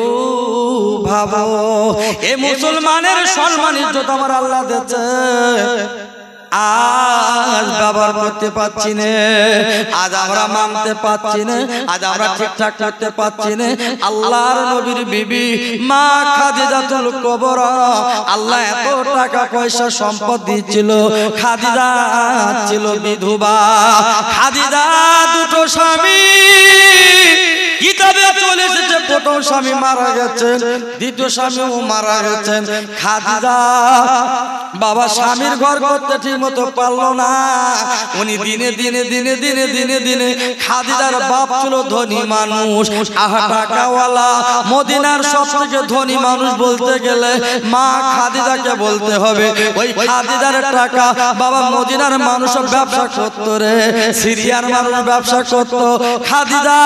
ভাবো, এ মুসলমানের সম্মান ইজ্জত আমার আল্লাহ দিয়েছে, আজ ব্যবহার করতে পারছি না, আজ আমরা মানতে পারছি না, আজ আমরা ঠিকঠাক করতে পারছি না। আল্লাহর নবীর বিবি মা খাদিজাতুল কুবরা, আল্লাহ এত টাকা পয়সা সম্পদ দিয়েছিল, খাদিজা ছিল বিধবা। খাদিজা দুটো স্বামী, কিতাবে চলে এসেছে প্রথম স্বামী মারা গেছেন, দ্বিতীয় স্বামীও মারা গেছেন। খাদিজা বাবা স্বামীর ঘর করতে ঠিক মতো পারলো না, উনি দিনে দিনে দিনে দিনে দিনে দিনে খাদিজার বাপ ছিল ধনী মানুষ, টাকাওয়ালা, মদিনার সবথেকে ধনী মানুষ বলতে গেলে মা খাদিজাকে বলতে হবে। ওই খাদিজার টাকা বাবা মদিনার মানুষ ব্যবসা করতো রে, সিরিয়ার মানুষ ব্যবসা করতো। খাদিজা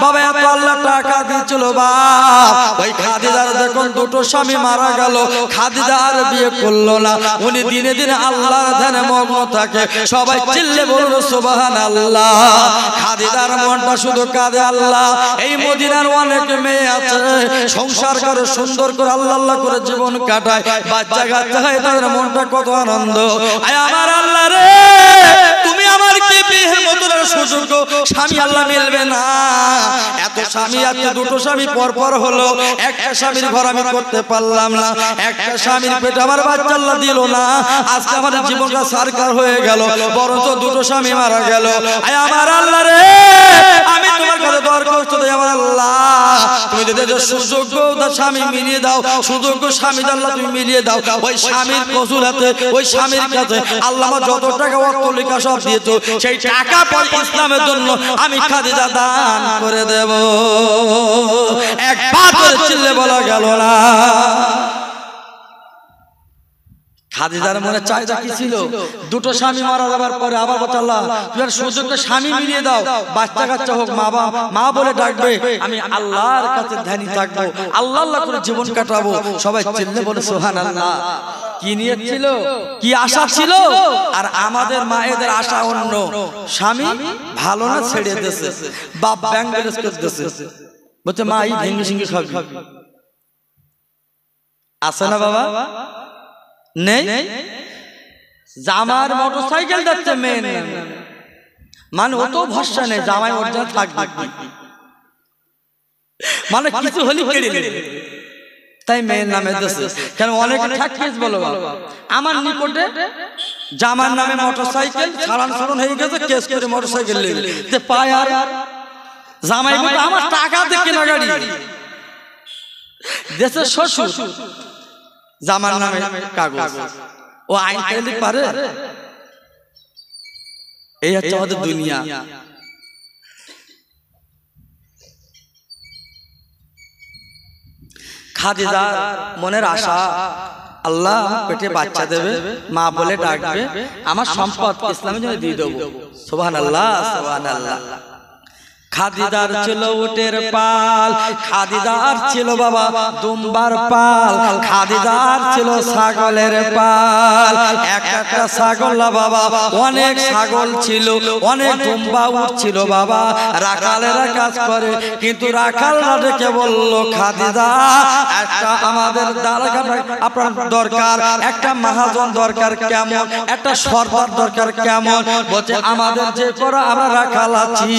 বাবা এত আল্লাহ টাকা দিয়েছিল, বাপ ওই খাদিজার দেখুন দুটো স্বামী মারা গেল, খাদিজা আর বিয়ে করলো না। উনি দিনে দিনে আল্লাহর ধ্যানে মগ্ন থাকে। সবাই চিল্লে বলল সুবহানাল্লাহ। খাদিজার মনটা শুধু কাঁদে আল্লাহ, এই মদিনার অনেক মেয়ে আছে সংসার করে সুন্দর করে আল্লাহ আল্লাহ করে জীবন কাটায়, বাচ্চা কাচ্চা হয়, তাদের মনটা কত আনন্দ। আয় আমার আল্লাহ রে, তুমি আমার কি বিয়ের মতন সুযোগ্য স্বামী আল্লাহ মিলবে না? এত স্বামী আছে, দুটো স্বামী পর পর হলো, একটা স্বামীর ঘর আমি করতে পারলাম না, একটা স্বামীর পেটে আমার বাচ্চা আল্লাহ দিল না। আজকে আমাদের জীবনটা সারকার হয়ে গেল, বরঞ্চ দুটো স্বামী মারা গেল। আয় আমার আল্লাহ রে, আমি তোমার কাছে দরখাস্ত দেই আমার আল্লাহ, তুমি যদি সুযোগ্য স্বামী মিলিয়ে দাও, সুযোগ্য স্বামী আল্লাহ তুমি মিলিয়ে দাও। ওই স্বামীর কসুলাতে, ওই স্বামীর কাছে আল্লাহ যত টাকা অর্থলিকা সব দিয়েছো, সেই টাকা পর ইসলামের জন্য আমি খাদিজা দান করে দেব। একবার করে চিল্লে বলা গেল না। খাদিজার মনে চাহিদা কি ছিল? দুটো স্বামী মারা যাবার পরে আবার বলছে আল্লাহ তুমি সুযোগ্য স্বামী মিলিয়ে দাও, বাচ্চা কাচ্চা হোক, মা বলে ডাকবে, আমি আল্লাহর কাছে ধ্যানী থাকবো, আল্লাহ আল্লাহ করে জীবন কাটাবো। সবাই চিল্লে বলে সুবহানাল্লাহ। কি নিয়ত ছিল, কি আশা ছিল? আর আমাদের মায়েদের আশা অন্য, স্বামী ভালো না ছেড়ে দিয়েছে, বাপ ব্যাংক ব্যালেন্স করতেছে, বলছে মা এই ভেঙ্গি সিঙ্গি খাবি, আছে না বাবা? নেই, জামার মোটরসাইকেল যাচ্ছে মেয়ে নেই, মানে অত ভরসা নেই জামাই ওর জন্য থাকবে, মানে কিছু হলি কেড়ে নেবে, তাই মেয়ের নামে দিয়েছে। কেন অনেকে ঠেকিয়েছ বলো, আমার নিকটে জামার নামে মোটরসাইকেল চালান চালান হয়ে গেছে, কেস করে মোটরসাইকেল লেগে পায়, আর জামাই বলে আমার টাকা দিয়ে কেনা গাড়ি, দেশের শ্বশুর জামার নামে কাগজ, ও আইন চাইলে পারে? এই হচ্ছে আমাদের দুনিয়া। খাদিজার মনের আশা আল্লাহ পেটে বাচ্চা দেবে, মা বলে ডাকবে, আমার সম্পদ ইসলামের জন্য দিয়ে দেবো। সুবহানাল্লাহ, সুবহানাল্লাহ। খাদিজার ছিল উটের পাল, খাদিজার ছিল বাবা দুম্বার পাল, খাদিজার ছিল ছাগলের পাল। একটা ছাগল বাবা, অনেক ছাগল ছিল, অনেক দুম্বা উট ছিল বাবা। রাখালেরা কাজ করে, কিন্তু রাখালরা ডেকে বলল খাদিজা একটা আমাদের আপনার দরকার, একটা মহাজন দরকার, কেমন একটা সর্দার দরকার, কেমন? বলছে আমাদের যে করা আমরা রাখাল আছি,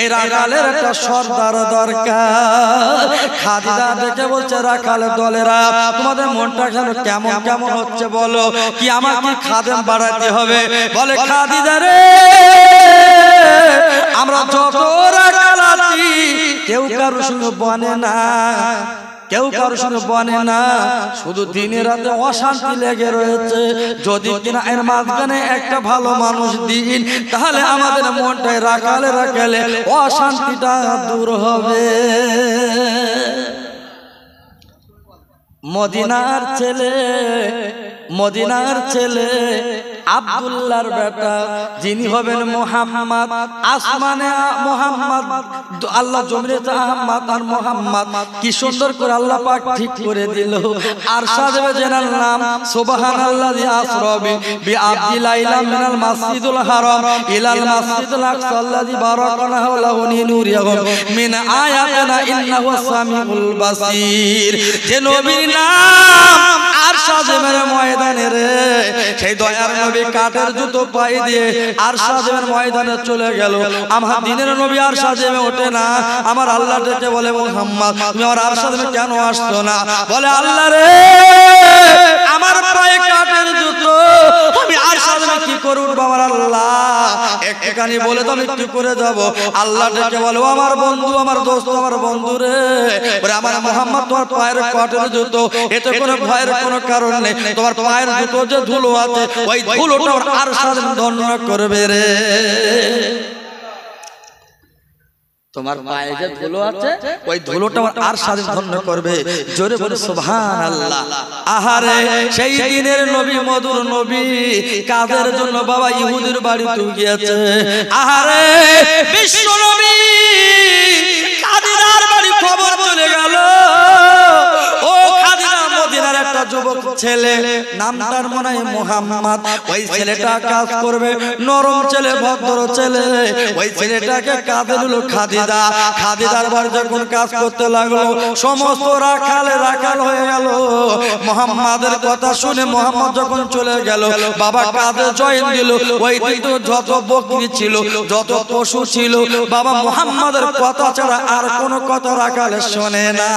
এই রাখালের একটা সর্দার দরকার। খাদিজা দেখে বলছে রাখালের দলেরা তোমাদের মনটা কেমন কেমন হচ্ছে বলো, কি আমাকে খাদেম বাড়াতে হবে? বলে খাদিজা রে, আমরা যত রাখাল আছি কেউ কারোর সঙ্গে বনে না, কেউ কারোর সঙ্গে বনে না, শুধু দিনে রাতে অশান্তি লেগে রয়েছে। যদি কিনা এর মাঝখানে একটা ভালো মানুষ দিন, তাহলে আমাদের মনটায় রাখালে রাখালে অশান্তিটা দূর হবে। মদিনার ছেলে, মদিনার ছেলে আব্দুল্লাহর বেটা যিনি হবেন মুহাম্মদ, আসমানে মুহাম্মদ, আল্লাহ জমিনে আহমদ আর মুহাম্মদ, কি সুন্দর করে আল্লাহ পাক ঠিক করে দিল। আরশাদ জেনার নাম সুবহানাল্লাযী আসরা বিআবদিলাইলা মিনাল মাসজিদুল হারাম ইলাল মাসজিদুল আকসা আল্লাযী বারাকানা হাওলাহু লিনুরিয়াহু মিন আয়াতিনা ইন্নাহু সামিউল বাসীর। যে নবীর নাম আরশাদের ময়দানে রে, সেই দয়ার নবী কাঠের জুতো পায়ে দিয়ে আরশাদের ময়দানে চলে গেল। আমার দিনের নবী আরশাদে ওঠে না, আমার আল্লাহ ডেকে বলে মুহাম্মদ তুমি আমার আরশাদে কেন আসছো না? বলে আল্লাহ রে, আমার পায়ে কাঠের জুতো, আমি আরশাদে কি করে উঠবো আমার আল্লাহ? একটুখানি বলে তো আমি কি করে যাব? আল্লাহ ডেকে বলে আমার বন্ধু, আমার দোস্ত, আমার বন্ধু রে, বলে আমার মুহাম্মদ তোমার পায়ের কাঠের জুতো, এতে কোনো ভয়ের কোনো কারণ নেই। তোমার পায়ের জুতো যে ধুলো আছে, ওই ধুলোটা আরশাদ ধন্য করবে রে। তোমার পায়ে যে ধুলো আছে, ওই ধুলোটা আরশাদ ধন্য করবে। জোরে বলে সুবহানাল্লাহ। আহারে সেই দিনের নবী, মধুর নবী, কাদের জন্য বাবা ইহুদির বাড়িতে গিয়েছে। আহারে বিশ্ব নবী খাদিজার বাড়ি খবর চলে নামটার মনে হয় মুহাম্মদ। ওই ছেলেটা কাজ করবে, নরম ছেলে, ভদ্র ছেলে। ওই ছেলেটাকে কাঁধে দিল খাদিজা। খাদিজার বাড়ি যখন কাজ করতে লাগলো, সমস্ত রাখাল হয়ে গেল। মুহাম্মাদের কথা শুনে মুহাম্মদ যখন চলে গেল, বাবা কাঁধে জয়েন দিল। ওই দিন তো যত বকরি ছিল, যত পশু ছিল, বাবা মুহাম্মাদের কথা ছাড়া আর কোনো কথা রাখাল শোনে না।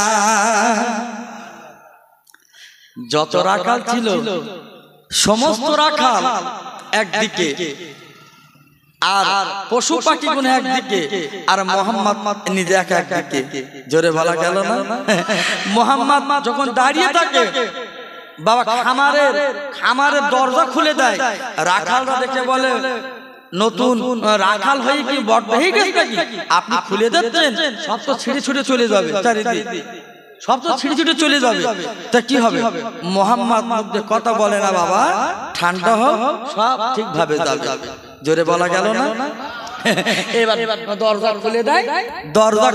যত রাখাল ছিল সমস্ত রাখাল একদিকে, আর পশু পাখি গুলো একদিকে, আর মুহাম্মদ নিজে একদিকে। জোরে বলা গেল না? মুহাম্মদ যখন দাঁড়িয়ে থাকে, বাবা খামারের দরজা খুলে দেয়। রাখালরা দেখে বলে, নতুন রাখাল হয়ে কি বড় হয়ে গেছে নাকি? আপনি খুলে দিচ্ছেন, সব তো ছিঁড়ে ছুটে চলে যাবে, চারিদিকে সব তো ছিঁড়ে ছুটে চলে যাবে। তা কি হবে? মুহাম্মদ কথা বলে না, বাবা ঠান্ডা হোক, সব ঠিকভাবে যাবে। জোরে বলা গেল না? এবার দরজা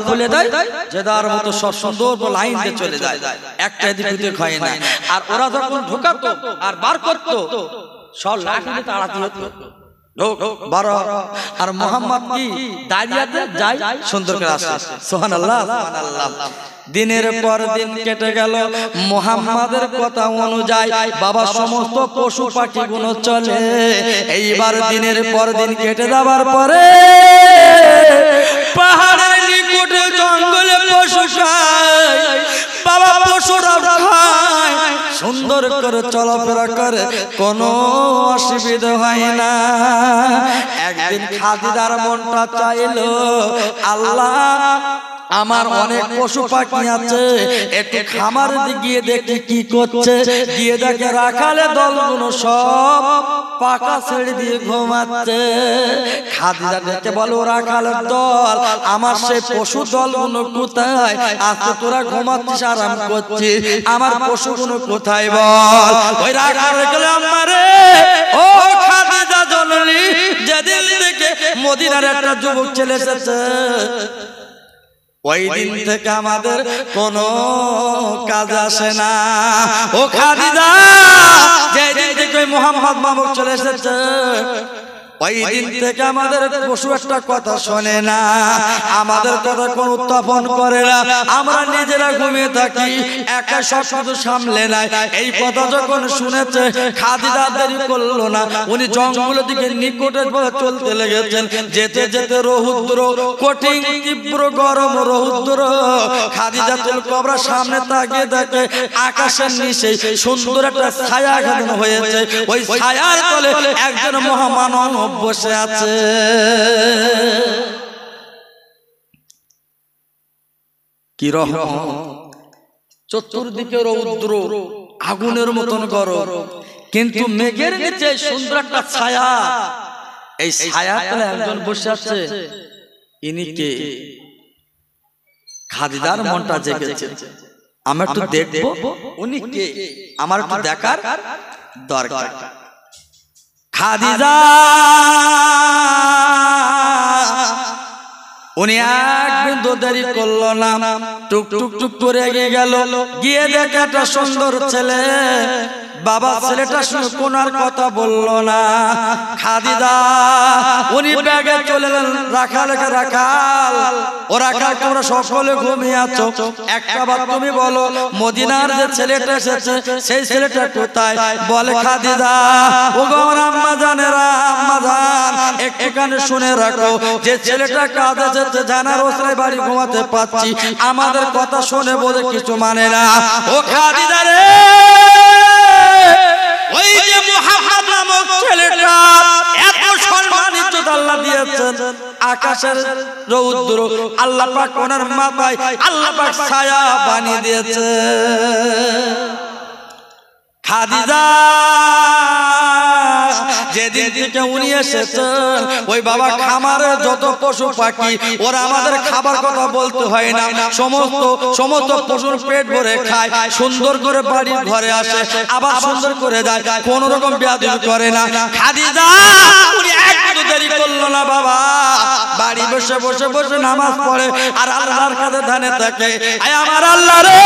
খুলে দেয়, যে তার মতো সব সুন্দর লাইন দিয়ে চলে যায়, একটা দিকে হয় না। আর ওরা যখন ঢোকাতো আর বার করতো, সব লাঠি তাড়াতে হতো। আর মুহাম্মদ কি দাঁড়িয়ে যায়, সুন্দর করে আসে। সুবহানাল্লাহ, সুবহানাল্লাহ। দিনের পর দিন কেটে গেল, মুহাম্মাদের কথা অনুযায়ী বাবা সমস্ত পশু পাখি গুলো চলে। এইবার দিনের পর দিন কেটে যাবার পরে পাহাড়ের নিকটে জঙ্গলে পশু খায়, বাবা পশুরা খায়, সুন্দর করে চলাফেরা করে, কোনো অসুবিধা হয় না। একদিন খাদিজার মনটা চাইলো, আল্লাহ আমার অনেক পশু পাখি আছে, একটু খামার গিয়ে দেখি কি করছে। গিয়ে দেখে রাখালে দলগুলো সব পাকা ছেড়ে দিয়ে ঘুমাচ্ছে। খাদিজা দেখে বলো, রাখালের দল, আমার সেই পশু দলগুলো কোথায়? আজকে তোরা ঘুমাচ্ছিস, আরাম করছিস, আমার পশুগুলো কোথায় বল? ওই রাখাল গেলে আমারে, ও খাদিজা জননী, যেদিন থেকে মদিনার একটা যুবক ছেলে এসেছে, ওই দিন থেকে আমাদের কোনো কাজ আসে না। ও খাদিজা, যেদিন থেকে মুহাম্মদ নামক চলে এসেছে, ওই দিন থেকে আমাদের পশু একটা কথা শোনে না, আমাদের কথা কোন উত্থাপন করে না, আমরা নিজেরা ঘুমিয়ে থাকি, একা সব কিছু সামলে নাই। এই কথা যখন শুনেছে, খাদিজা দেরি করলো না, উনি জঙ্গলের দিকে নিকটে চলতে লেগেছেন। যেতে যেতে রৌদ্র, কঠিন তীব্র গরম রৌদ্র, খাদিজাতুল কুবরা সামনে তাকিয়ে দেখে আকাশের নিচে সুন্দর একটা ছায়া খাদানো হয়েছে। ওই ছায়ার তলে একজন মহামানব বসে আছে। কি রহমত! চতুর্দিকে রৌদ্র, আগুনের মতন গরম, কিন্তু মেঘের নিচে সুন্দর একটা ছায়া। এই ছায়াতে একজন বসে আছে। ইনি কে? খাদিজার মনটা জেগেছে, আমরা একটু দেখবো উনি কে, আমার একটু দেখার দরকার। খাদিজা উনি এক বিন্দু দেরি করলো না, টুক টুক টুক করে এগিয়ে গেল। গিয়ে দেখে একটা সুন্দর ছেলে। বাবা ছেলেটা শুনে কোনার কথা বললো না। খাদিজা উনি ব্যাগে চলে গেলেন। রাখাল ও রাখাল, তোমরা সকলে ঘুমিয়ে আছো, একটা বার তুমি বলো, মদিনার যে ছেলেটা এসেছে সেই ছেলেটা কোথায়? বলে খাদিজা, ও গো আমার আম্মা জানেরা, আম্মা জান, একটুখানি শুনে রাখো, যে ছেলেটা কাজ এসেছে জানার ওসরাই বাড়ি ঘুমাতে পাচ্ছি, আমাদের কথা শুনে বলে কিছু মানে না। ও খাদিজা রে, ওই যে মুহাম্মদ নামক ছেলেটা এত সম্মানিত আল্লাহ দিয়েছেন, আকাশের রৌদ্র আল্লাহ পাক ওনার মাথায় আল্লাহ পাক ছায়া বানিয়ে দিয়েছে। খাদিজা যেদিন থেকে উনি এসেছেন ওই বাবা খামারে যত পশু পাখি ওরা আমাদের খাবার কথা বলতে হয় না, সমস্ত পশুর পেট ভরে খায়, সুন্দর করে বাড়ির ঘরে আসে, আবার সুন্দর করে যায়, কোন রকম বেয়াদবি করে না। খাদিজা উনি একটু দেরি করলো না বাবা, বাড়ি বসে বসে বসে নামাজ পড়ে আর আল্লাহর কাছে ধ্যানে থাকে। আয় আমার আল্লাহ রে,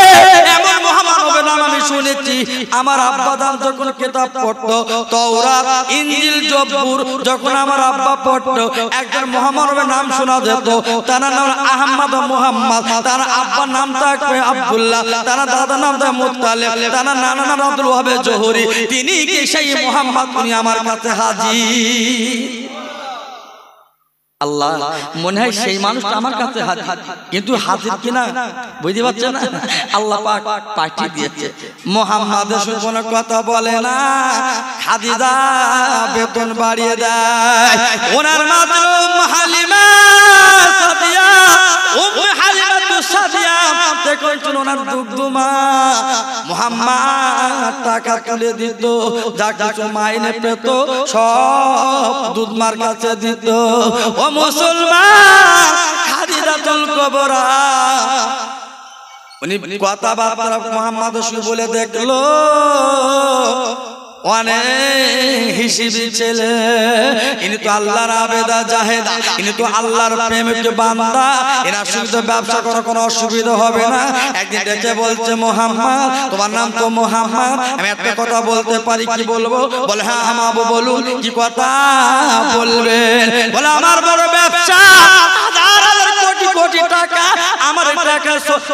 এমন মহামানবের নাম আমি শুনেছি। আমার আব্বা দাম যখন কিতাব পড়তো তাওরাত, ইনজিল, জবুর, যখন আমার আব্বা পড়তো একজন মহামানবের নাম শোনা যেত। তার নাম আহমদ মুহাম্মদ, তার আব্বার নাম থাকবে আব্দুল্লাহ, তার দাদার নাম থাকবে মুত্তালিব, তার নানা নাম আব্দুল ওয়াহাব জোহরি। তিনি কি সেই মুহাম্মদ? উনি আমার কাছে হাজির। আল্লাহ, মনে হয় সেই মানুষটা আমার কাছে হাজির, কিন্তু হাজির কিনা বুঝতে পারছেন না। আল্লাহ পাক পাঠিয়ে দিয়েছে। মুহাম্মদ কোনো কথা বলে না, খাদিজা বেতন বাড়িয়ে দেয়। ওনার মাধ্যম হালিমা সাদিয়া, হালিমা সাদিয়া দেখুন ওনার দুধমা মুহাম্মদ টাকা তুলে দিত, যা কিছু মাইনে পেত সব দুধমার কাছে দিত। ও মুসলমান, খাদিজাতুল কুবরা উনি কথাবার্তা মুহাম্মদ বলে দেখলো অনেক হিসেবি ছেলে, ইনি তো আল্লাহর আবেদা জাহেদা, ইনি তো আল্লাহর প্রেমিক বান্দা, এনার সঙ্গে ব্যবসা করার কোনো অসুবিধা হবে না। একদিন ডেকে বলছে মুহাম্মদ, তোমার নাম তো মুহাম্মদ, আমি একটা কথা বলতে পারি, কি বলবো? বলে হ্যাঁ আমাবো, বলুন কি কথা বলবেন? বলে আমার বড় ব্যবসা, হাজার হাজার কোটি কোটি টাকা, আমার টাকা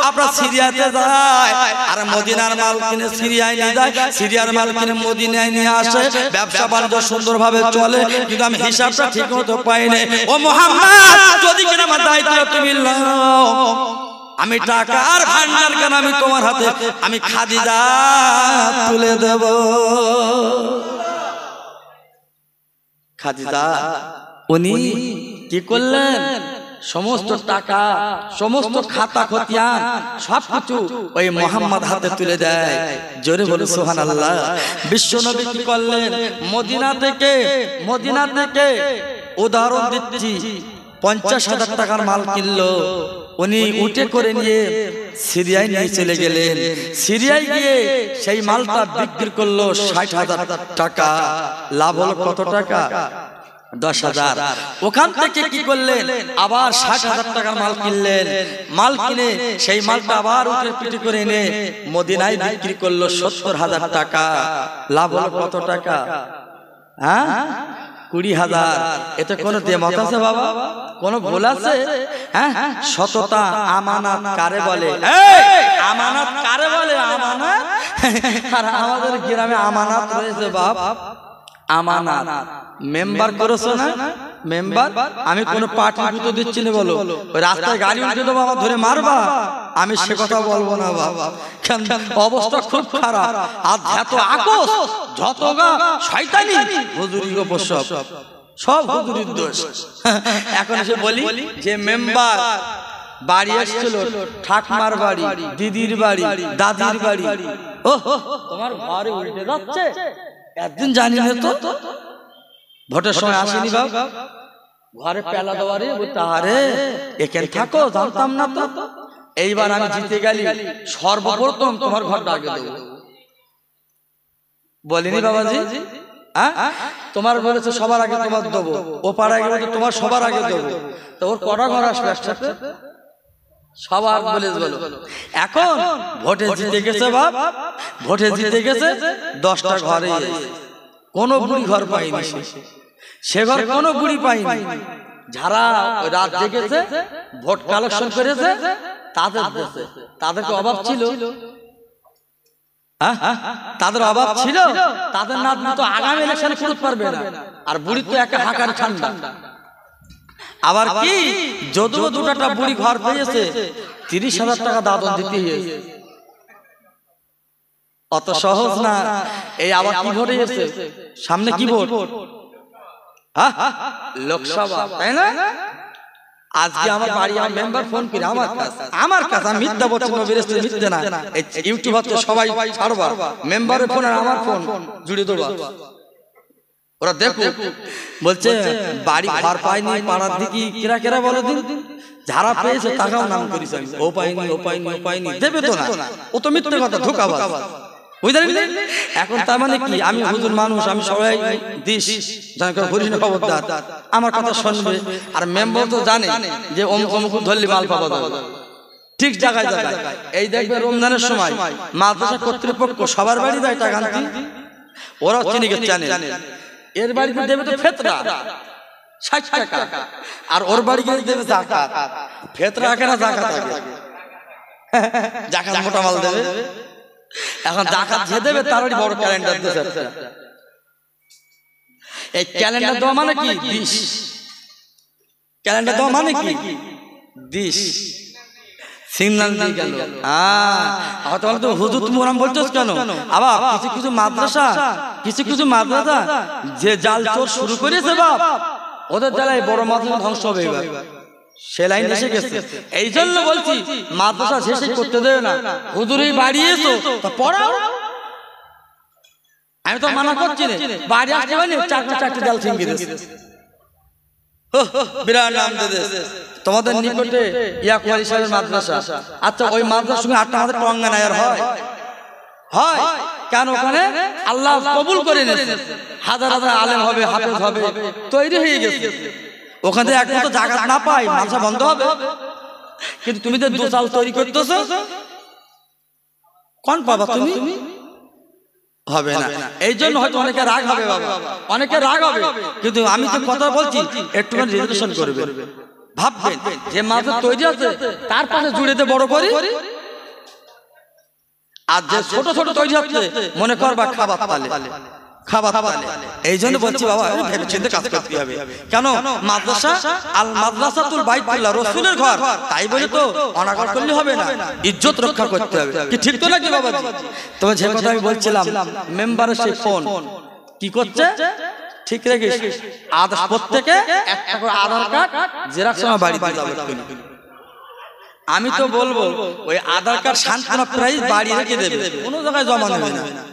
আপনার সিরিয়াতে যায় আর মদিনার মাল কিনে সিরিয়ায় নিয়ে যায়, সিরিয়ার মাল কিনে মদিনা নিয়ে আসে, ব্যবসা বাণিজ্য সুন্দরভাবে চলে, কিন্তু আমি হিসাবটা ঠিক মতো পাইনি। ও মুহাম্মদ, যদি কিনা আমার দায়িত্ব তুমি নাও, আমি টাকার ভান্ডার কেন আমি তোমার হাতে আমি খাদিজা তুলে দেব। খাদিজা উনি কি করলেন? সমস্ত টাকা, সমস্ত খাতা খতিয়ান সবকিছু ওই মুহাম্মদ হাতে তুলে দেয়। জোরে বলে সুবহানাল্লাহ। বিশ্বনবী কি করলেন? মদিনা থেকে উদাহরণ দিচ্ছি, 50,000 টাকার মাল কিনলো, উনি উঠে করে নিয়ে সিরিয়ায় নিয়ে চলে গেলেন। সিরিয়ায় গিয়ে সেই মালটা বিক্রি করলো 60,000 টাকা। লাভ হলো কত টাকা? 10,000। ওখান থেকে কি করলেন? আবার 60,000 টাকার মাল কিনলেন। মাল কিনে সেই মালটা আবার উঠে পিটি করে এনে মদিনায় বিক্রি করলো 70,000 টাকা। লাভ হলো কত টাকা? হ্যাঁ, 20,000। এতে কোনো দেমত আছে বাবা? কোনো ভুল আছে? হ্যাঁ, সততা আমানত কারে বলে? আমানত কারে বলে? আমানত। আর আমাদের গ্রামে আমানত রয়েছে বাপ, আমানত। মেম্বার করেছো না? মেম্বার আমি কোন পার্টি গুতো দিচ্ছি না, বলো ওই রাস্তায় গাড়ি উঠে দেবো, আমার ধরে মারবা, আমি সে কথা বলবো না বাবা। অবস্থা খুব খারাপ, আর এত আকস, যত গা শয়তানি, হুজুরি গো সব হুজুরির দোষ। এখন এসে বলি যে মেম্বার বাড়ি এসেছিল, ঠাকমার বাড়ি, দিদির বাড়ি, দাদির বাড়ি, ও তোমার ঘরে উল্টে যাচ্ছে, একদিন জানি না তো ভোটের সময় আসেনি বাবা, ঘরে পেলা দেওয়ারে তাহারে এখানে থাকো, জানতাম না তো। এইবার আমি জিতে গেলি, সর্বপ্রথম তোমার ঘরটা আগে দেবো, বলিনি বাবাজি? তোমার বলেছে সবার আগে তোমার দেবো, ও পাড়ায় গেলে তোমার সবার আগে দেবো, তো ওর কটা ঘর আসবে একসাথে? সবার বলে বলো। এখন ভোটে জিতে গেছে বাপ, ভোটে জিতে গেছে 10টা ঘরে, কোনো বুড়ি ঘর পাইনি, সে ঘর কোনো বুড়ি পাইনি। যারা রাত জেগেছে ভোট কালেকশন করেছে তাদেরকে অভাব ছিল, তাদের অভাব ছিল, তাদের নাত তো আগামী ইলেকশনে করতে পারবে না, আর বুড়ি তো একটা হাঁকার ঠান্ডা। আবার কি যদিও দুটা বুড়ি ঘর পেয়েছে 30,000 টাকা দাদন দিতে হয়েছে, অত সহজ না। এই আবার কি ভোট এসেছে সামনে, কি ভোট? লোকসভা, তাই না? আজকে আমার বাড়ি আমার মেম্বার ফোন করে আমার কাছে আমি মিথ্যা বলছি, নবীর রাস্তায় মিথ্যা না, ইউটিউব হচ্ছে সবাই ছাড়বা, মেম্বারের ফোন আর আমার ফোন জুড়ে দেবা। ওরা দেখো বলছে বাড়ি ঘর পাইনি পাড়ার দিকে কিরা কিরা বলো দিন যারা পেয়েছে টাকাও নাম করিস ও পাইনি ও পাইনি ও পাইনি দেবে তো না ও তো মিথ্যে কথা ধোঁকাবাজ বুঝলেন এখন তার মানে কি আমি হুজুর মানুষ আমি সবাই দিস বলিস না খবরদার আমার কথা শুনবে আর মেম্বার তো জানে যে অমুক অমুক ধরলি মাল পাওয়া যাবে ঠিক জায়গায় জায়গায় এই দেখবে রমজানের সময় মাদ্রাসা কর্তৃপক্ষ সবার বাড়ি দেয় টাকা আনতে ওরা চিনি গে জানে এর বাড়িতে দেবে তো ফেতরা 60 টাকা আর ওর বাড়ি গিয়ে দেবে যাকাত ফেতরা আগে না যাকাত আগে যাকাত মোটা মাল দেবে এখন যাকাত যে দেবে তারই বড় ক্যালেন্ডার দিতে আছে এই ক্যালেন্ডার দেওয়া মানে কি দিস ক্যালেন্ডার দেওয়া মানে কি দিস সিগন্যাল দিয়ে গেল তাহলে তো হুজুর তুমি ওরম বলছস কেন আবার কিছু কিছু মাদ্রাসা যে জাল চোর শুরু করেছে বাপ ওদের জ্বালায় বড় মাদ্রাসা ধ্বংস হবে এবার সে লাইন এসে গেছে এই জন্য বলছি মাদ্রাসা শেষে করতে দেবে না হুজুরই বাড়িয়েছো তা পড়াও আমি তো মানা করছি না বাড়ি আসতে পারি চারটে জাল ছিঙ্গি দিয়েছে বিরাট নাম দিয়েছে তোমাদের নিকটে ইয়াকুয়ালি সাহেবের মাদ্রাসা আচ্ছা ওই মাদ্রাসার সঙ্গে 8টা আমাদের টঙ্গা নায়ার হয় কেন ওখানে আল্লাহ কবুল করে নিয়েছে হাজার হাজার আলেম হবে হাফেজ হবে তৈরি হয়ে গেছে ওখান থেকে এক মতো জায়গা না পাই মাদ্রাসা বন্ধ হবে কিন্তু তুমি তো দোসাল তৈরি করতেছো কোন পাবা তুমি হবে না এই জন্য হয়তো অনেকে রাগ হবে বাবা অনেকে রাগ হবে কিন্তু আমি যে কথা বলছি একটুখানি রিলেশন করবে ভাববেন যে মাদ্রাসা তৈরি আছে তার পাশে জুড়েতে বড় করি আর যে ছোট ছোট তৈরি হচ্ছে মনে করবা খাবার পালে এই জন্য বলছি বাবা ভেবে চিন্তে কাজ করতে হবে কেন মাদ্রাসা আল মাদ্রাসাতুল বাইতুল্লাহ রাসূলের ঘর তাই বলে তো অনাগর করলে হবে না ইজ্জত রক্ষা করতে হবে কি ঠিক তো নাকি বাবা তবে যে কথা আমি বলছিলাম মেম্বারের সেই ফোন কি করছে ঠিক রেখে আধার প্রত্যেকে একটা করে আধার কার্ড জেরক্স আমার বাড়িতে যাবে আমি তো বলবো ওই আধার কার্ড সান্ত্বনা প্রাইস বাড়ি রেখে দেবে কোনো জায়গায় জমা নেবে না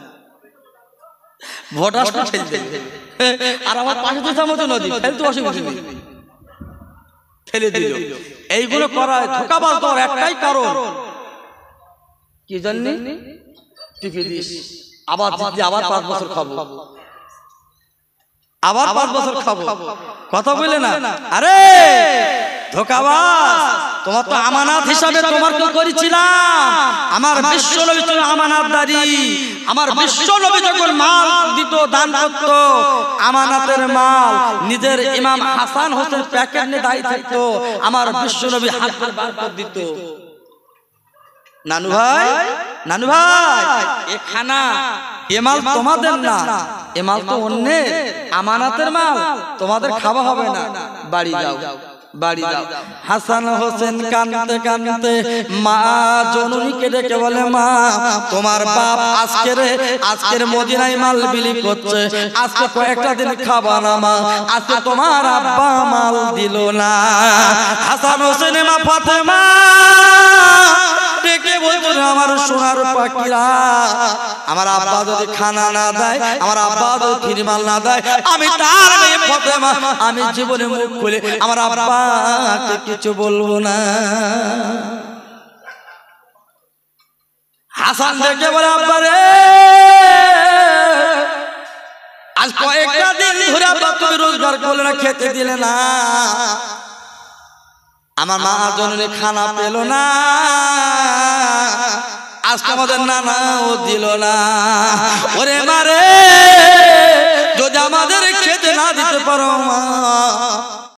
ভোটার ফেলতে আর আমার পাশে তো সামতো নদী ফেলতে অসুবিধা নেই ফেলে দিল এইগুলো করায় ধোঁকাবাজ দেওয়ার একটাই কারণ কি জানি টিপে দিস আবার 5 বছর খাবো আবার 5 বছর খাবো কথা বলে না আরে ধোঁকাবাজ তোমার তো আমানত হিসাবে তোমার কি করেছিলাম আমার বিশ্ব নবী ছিল আমানতদারি আমার বিশ্ব নবী যখন মাল দিত দান করত আমানতের মাল নিজের ইমাম হাসান হোসেন প্যাকেট নিয়ে দাঁড়িয়ে থাকতো আমার বিশ্ব নবী হাত বার করে দিত নানু ভাই এ খানা এ মাল তোমাদের না এ মাল তো অন্যের আমানতের মাল তোমাদের খাওয়া হবে না বাড়ি যাও হাসান হোসেন কানতে কানতে মা জননীকে ডেকে বলে মা তোমার বাপ আজকের মদিনায় মাল বিলি করছে আজকে কয়েকটা দিন খাবা না মা আজকে তোমার আব্বা মাল দিল না হাসান হোসেন মা ফাতেমা ডেকে বলছে আমার সোনার পাখিরা আমার আব্বা যদি খানা না দেয় আমার আব্বা যদি ফিরমাল না দেয় আমি তার মেয়ে ফাতেমা আমি জীবনে মুখ খুলে আমার আব্বাকে কিছু বলবো না হাসান ডেকে বলে আব্বা রে আজ কয়েকটা দিন ধরে আব্বা তুমি রোজগার করলে না খেতে দিলে না আমার মা জননী খানা পেল না আজকে আমাদের নানাও দিল না ওরে মারে যদি আমাদের খেতে না দিতে পারো